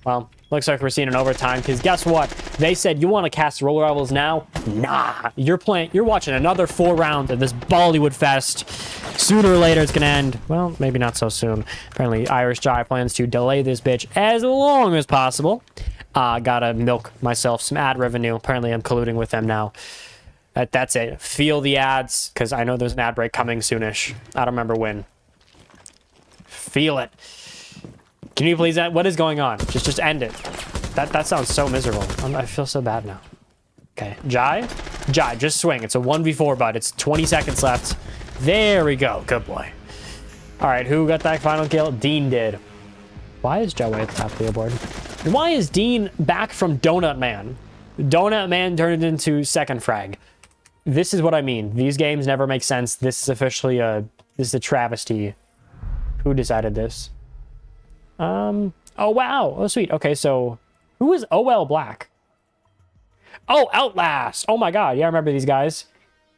Well, looks like we're seeing an overtime, because guess what? They said, you want to cast roller levels now? Nah. You're watching another 4 rounds of this Bollywood fest. Sooner or later, it's going to end. Well, maybe not so soon. Apparently, Irish Jai plans to delay this bitch as long as possible. Gotta milk myself some ad revenue. Apparently, I'm colluding with them now. That's it. Feel the ads, because I know there's an ad break coming soonish. I don't remember when. Feel it. Can you please end? What is going on? Just end it. That sounds so miserable. I feel so bad now. Okay, Jai, just swing. It's a 1v4, bud. It's 20 seconds left. There we go. Good boy. All right, who got that final kill? Dean did. Why is Joey at the top of the board? Why is Dean back from Donut Man? Donut Man turned into second frag. This is what I mean. These games never make sense. This is officially this is a travesty. Who decided this? Oh, wow. Oh, sweet. Okay, so who is OL Black? Oh, Outlast. Oh, my God. Yeah, I remember these guys.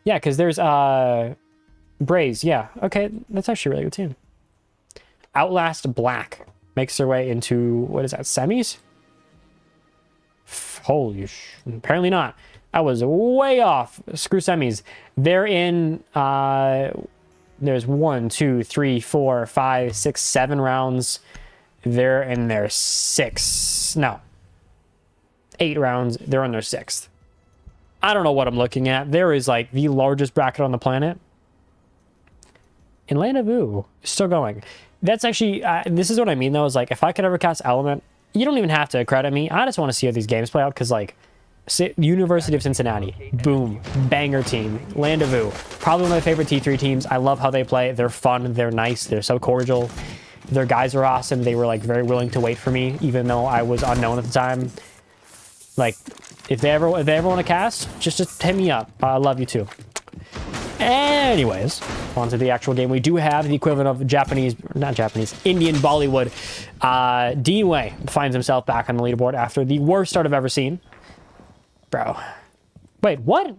Yeah, because there's Braze. Yeah. Okay, that's actually a really good team. Outlast Black makes their way into, what is that, semis? Holy apparently not. I was way off. Screw semis. They're in, there's 1, 2, 3, 4, 5, 6, 7 rounds. They're in their 8 rounds. They're in their 6th. I don't know what I'm looking at. There is like the largest bracket on the planet. And Land of Ooh is still going. That's actually, this is what I mean though, is like, if I could ever cast Element, you don't even have to credit me. I just want to see how these games play out, because like, University of Cincinnati, boom, banger team. Land of Ooh, probably one of my favorite T3 teams. I love how they play. They're fun, they're nice, they're so cordial. Their guys are awesome. They were like very willing to wait for me, even though I was unknown at the time. Like, if they ever want to cast, just hit me up. I love you too. Anyways, on to the actual game. We do have the equivalent of Indian Bollywood. D-Way finds himself back on the leaderboard after the worst start I've ever seen. Bro. Wait, what?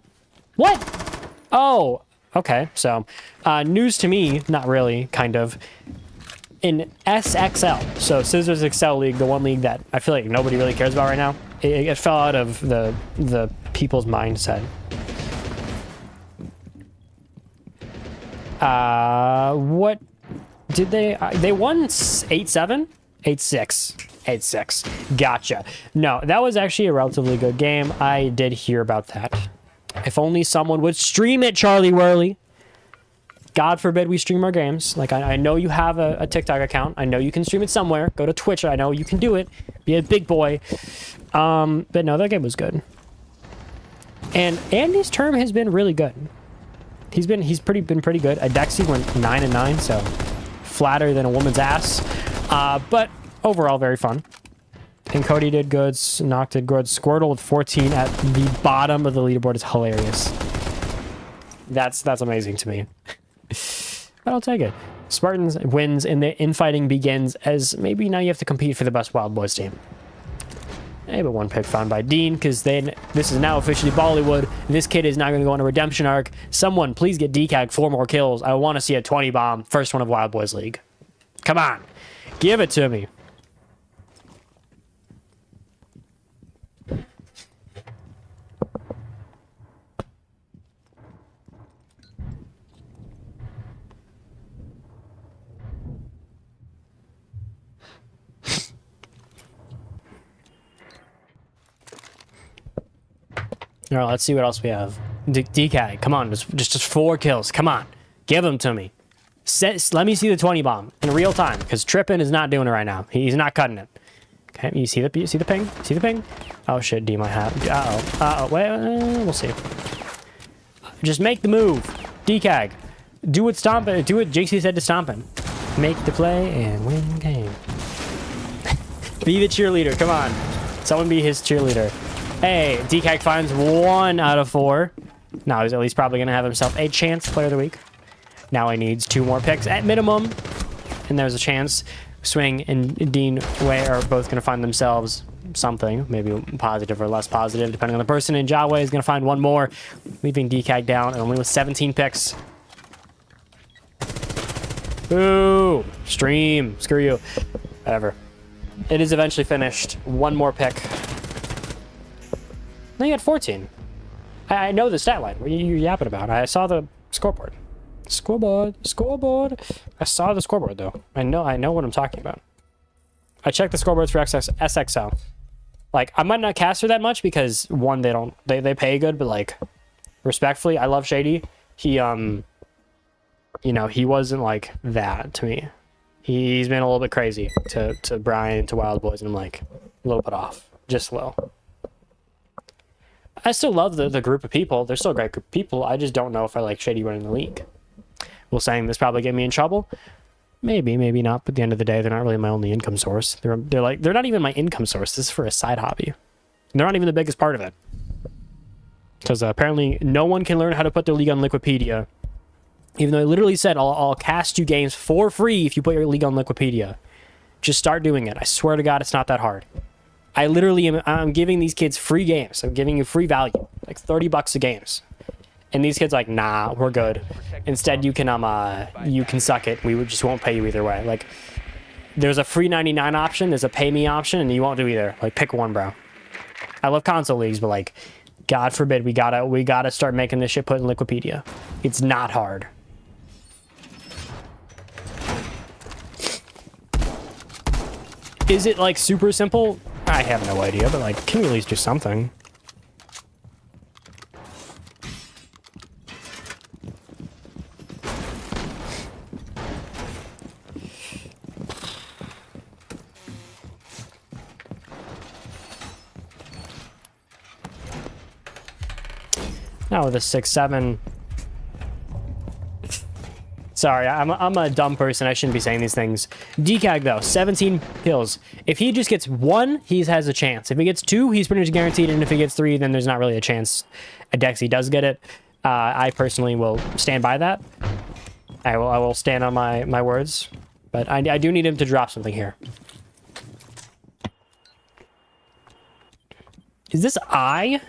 What? Oh, okay. So, news to me, not really, kind of. In SXL, so Scissors Excel League, the one league that I feel like nobody really cares about right now, it fell out of the people's mindset. What did they won 8-7? 8-6. 8-6. Gotcha. No, that was actually a relatively good game. I did hear about that. If only someone would stream it, Charlie Whirly. God forbid we stream our games. Like, I know you have a TikTok account. I know you can stream it somewhere. Go to Twitch. I know you can do it. Be a big boy. But no, that game was good. And Andy's term has been really good. He's been pretty good. Adexi went 9-9, so flatter than a woman's ass. But overall, very fun. And Cody did good. Noct did good. Squirtle with 14 at the bottom of the leaderboard is hilarious. That's amazing to me. But I'll take it. Spartans wins and the infighting begins as maybe now you have to compete for the best Wild Boys team. Hey, but one pick found by Dean because then this is now officially Bollywood. This kid is not going to go on a redemption arc. Someone please get DCAG 4 more kills. I want to see a 20 bomb. First one of Wild Boys League. Come on. Give it to me. All right, let's see what else we have. DK, come on, just 4 kills. Come on, give them to me. Let me see the 20 bomb in real time, because Trippin is not doing it right now. He's not cutting it. Okay, you see the ping? See the ping? Oh shit, D might have. Wait, we'll see. Just make the move, DCAG. Do what JC said to Stompin. Make the play and win the game. Be the cheerleader. Come on, someone be his cheerleader. Hey, DCAG finds 1 out of 4. Now he's at least probably going to have himself a chance player of the week. Now he needs 2 more picks at minimum. And there's a chance Swing and Dean Way are both going to find themselves something. Maybe positive or less positive, depending on the person. And Jaway is going to find 1 more, leaving DCAG down only with 17 picks. Ooh, stream. Screw you. Whatever. It is eventually finished. 1 more pick. No, you had 14. I know the stat line. What are you yapping about? I saw the scoreboard. Scoreboard. I saw the scoreboard though. I know what I'm talking about. I checked the scoreboards for SXL. Like, I might not cast her that much because one, they pay good, but like, respectfully, I love Shady. He you know, he wasn't like that to me. He's been a little bit crazy to Brian, to Wild Boys, and I'm like a little bit off, just a little. I still love the group of people. They're still a great group of people. I just don't know if I like Shady running the league. Will saying this probably get me in trouble? Maybe, maybe not. But at the end of the day, they're not really my only income source. They're not even my income source. This is for a side hobby. They're not even the biggest part of it. Because apparently no one can learn how to put their league on Liquipedia. Even though I literally said I'll cast you games for free if you put your league on Liquipedia. Just start doing it. I swear to God, it's not that hard. I literally I'm giving these kids free games. I'm giving you free value, like $30 a games. And these kids are like, nah, we're good. Instead, you can suck it. We just won't pay you either way. Like, there's a free 99 option, there's a pay me option, and you won't do either. Like, pick one, bro. I love console leagues, but like, God forbid, we gotta start making this shit put in Liquipedia. It's not hard. Is it like super simple? I have no idea, but like, can we at least do something? Now with a 6-7. Sorry, I'm a dumb person. I shouldn't be saying these things. DCAG, though, 17 kills. If he just gets 1, he has a chance. If he gets 2, he's pretty much guaranteed. And if he gets 3, then there's not really a chance Adexi does get it. I personally will stand by that. I will stand on my words. But I do need him to drop something here. Is this I?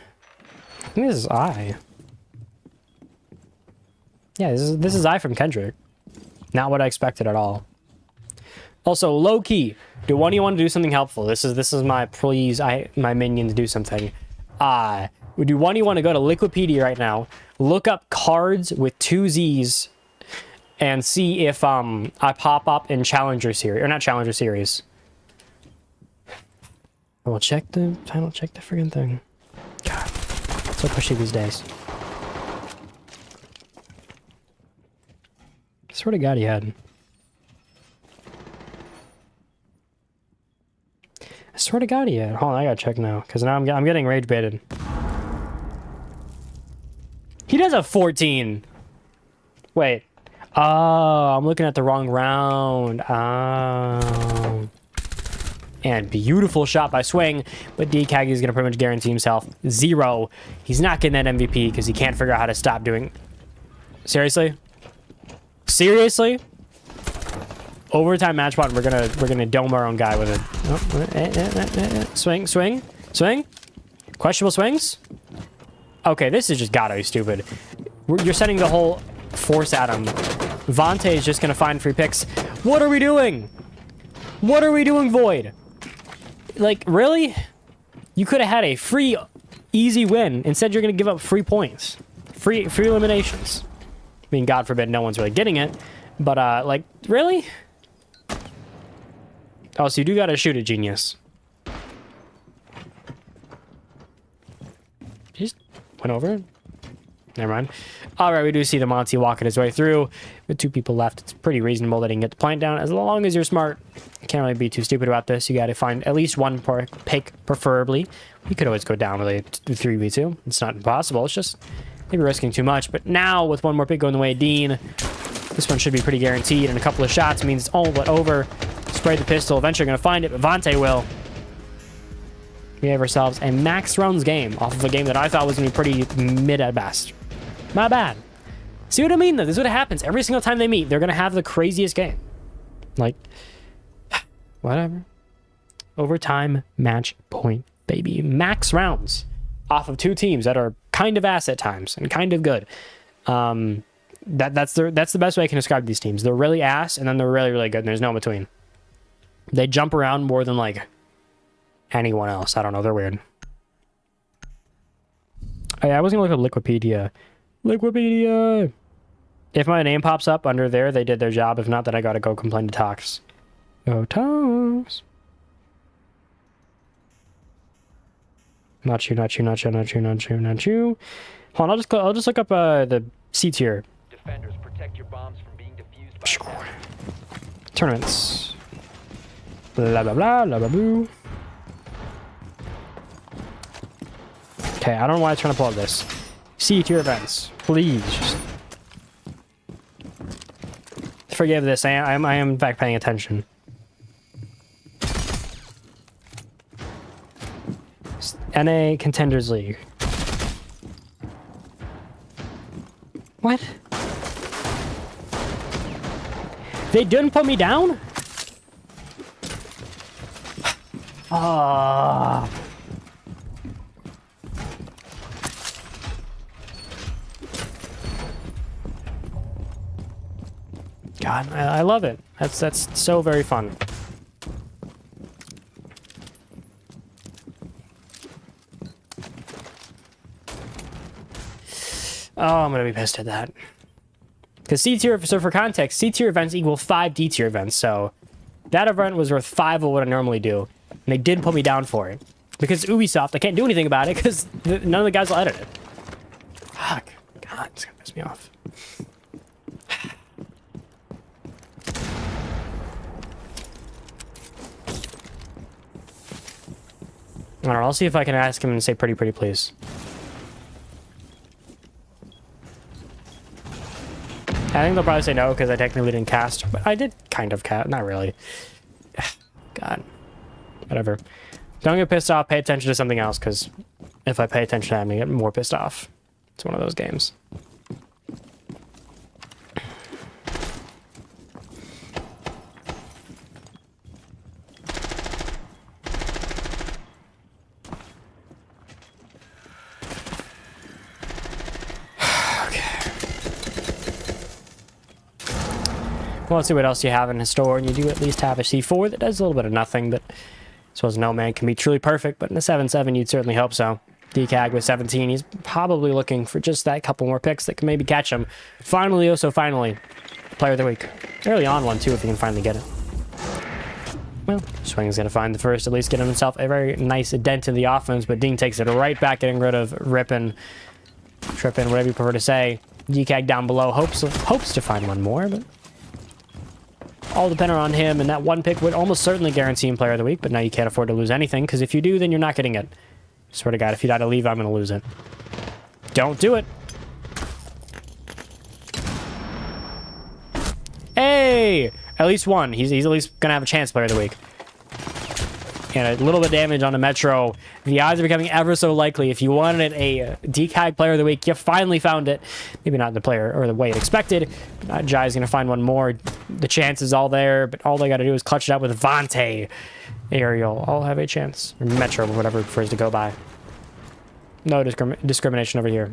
I think this is I. Yeah, this is I from Kendrick. Not what I expected at all. Also, low key, do one of you want to do something helpful? This is my please, my minion to do something. Do one of you want to go to Liquipedia right now, look up cards with 2 Z's, and see if I pop up in Challenger Series, or not Challenger Series. I will check the title, check the friggin' thing. God, so pushy these days. I swear to God, he had. I swear to God, he had. Hold on, I gotta check now, because now I'm getting rage baited. He does have 14. Wait. Oh, I'm looking at the wrong round. Oh. And beautiful shot by Swing, but DCAG is going to pretty much guarantee himself 0. He's not getting that MVP because he can't figure out how to stop doing... Seriously? Seriously? Overtime match point, we're gonna dome our own guy with it. Oh, swing, swing, swing. Questionable swings? Okay, this is just gotta be stupid. You're sending the whole force at him. Vante is just gonna find free picks. What are we doing? What are we doing, Void? Like, really? You could have had a free, easy win. Instead, you're going to give up free points. Free eliminations. I mean, God forbid no one's really getting it. But, like, really? Oh, so you do got to shoot a genius. Just went over it. Never mind. All right, we do see the Monty walking his way through. With 2 people left, it's pretty reasonable that he can get the plant down. As long as you're smart, you can't really be too stupid about this. You got to find at least 1 per pick, preferably. You could always go down with a 3v2. It's not impossible. It's just maybe risking too much. But now, with 1 more pick going the way of Dean, this one should be pretty guaranteed. And a couple of shots means it's all but over. Spray the pistol. Eventually going to find it, but Vante will. We have ourselves a max rounds game off of a game that I thought was going to be pretty mid at best. Not bad. See what I mean, though? This is what happens. Every single time they meet, they're going to have the craziest game. Like, whatever. Overtime match point, baby. Max rounds off of 2 teams that are kind of ass at times and kind of good. That's the best way I can describe these teams. They're really ass, and then they're really, really good, and there's no in between. They jump around more than, like, anyone else. I don't know. They're weird. Oh, yeah, I was going to look up Wikipedia. Wikipedia. If my name pops up under there, they did their job. If not, then I gotta go complain to Tox. Go Tox. Not you, not you, not you, not you, not you, not you. Hold on, I'll just look up the C tier.
Defenders, protect your bombs from being defused by
Tournaments. Blah blah blah blah blah boo. Okay, I don't know why I'm trying to pull up this. C tier events, please. Just forgive this. I am in fact paying attention. NA Contenders League. What? They didn't put me down? Ah. God, I love it. That's so very fun. Oh, I'm gonna be pissed at that. Because C tier, so for context, C tier events equal 5 D tier events. So that event was worth 5 of what I normally do, and they did put me down for it. Because Ubisoft, I can't do anything about it because none of the guys will edit it. Fuck, God, it's gonna piss me off. I don't know, I'll see if I can ask him and say pretty please. I think they'll probably say no because I technically didn't cast, but I did kind of cast, not really. God, whatever. Don't get pissed off, pay attention to something else, because if I pay attention, I'm gonna get more pissed off. It's one of those games. Well, let's see what else you have in the store, and you do at least have a C4 that does a little bit of nothing, but I suppose no man can be truly perfect, but in a 7-7, you'd certainly hope so. DCAG with 17, he's probably looking for just that couple more picks that can maybe catch him. Finally, oh so finally, player of the week. Early on one, too, if he can finally get it. Well, Swing's going to find the first, at least get himself a very nice dent in the offense, but Dean takes it right back, getting rid of ripping, tripping, whatever you prefer to say. DCAG down below hopes to find one more, but all dependent on him, and that one pick would almost certainly guarantee him player of the week, but now you can't afford to lose anything, because if you do, then you're not getting it. Swear to God, if you die to leave, I'm going to lose it. Don't do it. Hey, at least one. He's at least gonna have a chance player of the week. And a little bit of damage on a Metro. The odds are becoming ever so likely. If you wanted a DCAG player of the week, you finally found it. Maybe not the player or the way it expected. Jai's going to find one more. The chance is all there, but all they got to do is clutch it up with Vante. Ariel, all have a chance. Or Metro, or whatever it prefers to go by. No discrimination over here.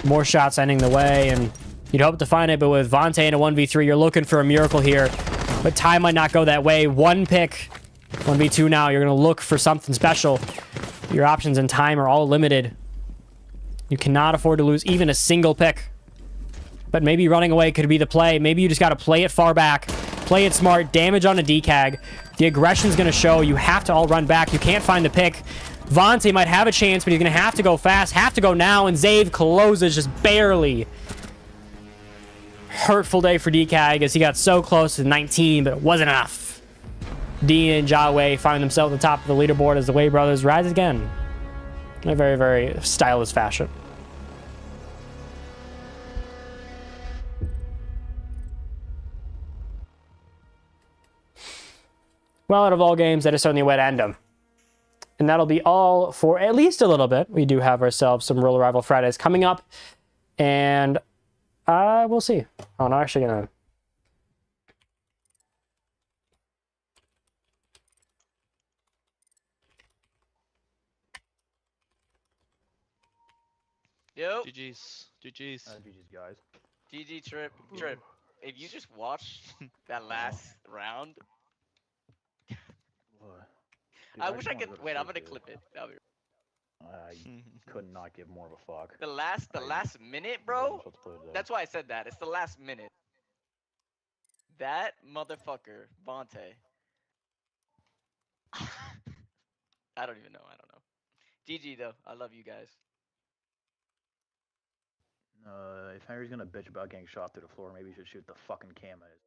More shots ending the way, and you'd hope to find it, but with Vante in a 1v3, you're looking for a miracle here. But time might not go that way. One pick, 1v2 now. You're going to look for something special. Your options in time are all limited. You cannot afford to lose even a single pick. But maybe running away could be the play. Maybe you just got to play it far back. Play it smart. Damage on a DCAG. The aggression's going to show. You have to all run back. You can't find the pick. Vante might have a chance, but he's going to have to go fast. Have to go now, and Zave closes just barely. Hurtful day for DCAG as he got so close to 19, but it wasn't enough. D and Jawei find themselves at the top of the leaderboard as the Wei brothers rise again in a very, very stylish fashion. Well, out of all games, that is certainly a way to end them. And that'll be all for at least a little bit. We do have ourselves some Real Rival Fridays coming up, and we'll see. Oh, no, actually gonna.
Yo.
GG's. GG's.
GG's, guys.
GG Trip. Trip. If you just watched that last round,
What? Dude,
I
just
wish I
wanna
could.
go to
Wait, I'm
sleep,
gonna
dude.
clip it. That'll be...
I could not give more of a fuck.
The last minute,
I'm
bro.
supposed to play today.
That's why I said that. It's the last minute. That motherfucker, Vontae. I don't even know. I don't know. GG though. I love you guys.
If Henry's gonna bitch about getting shot through the floor, maybe he should shoot the fucking cam at his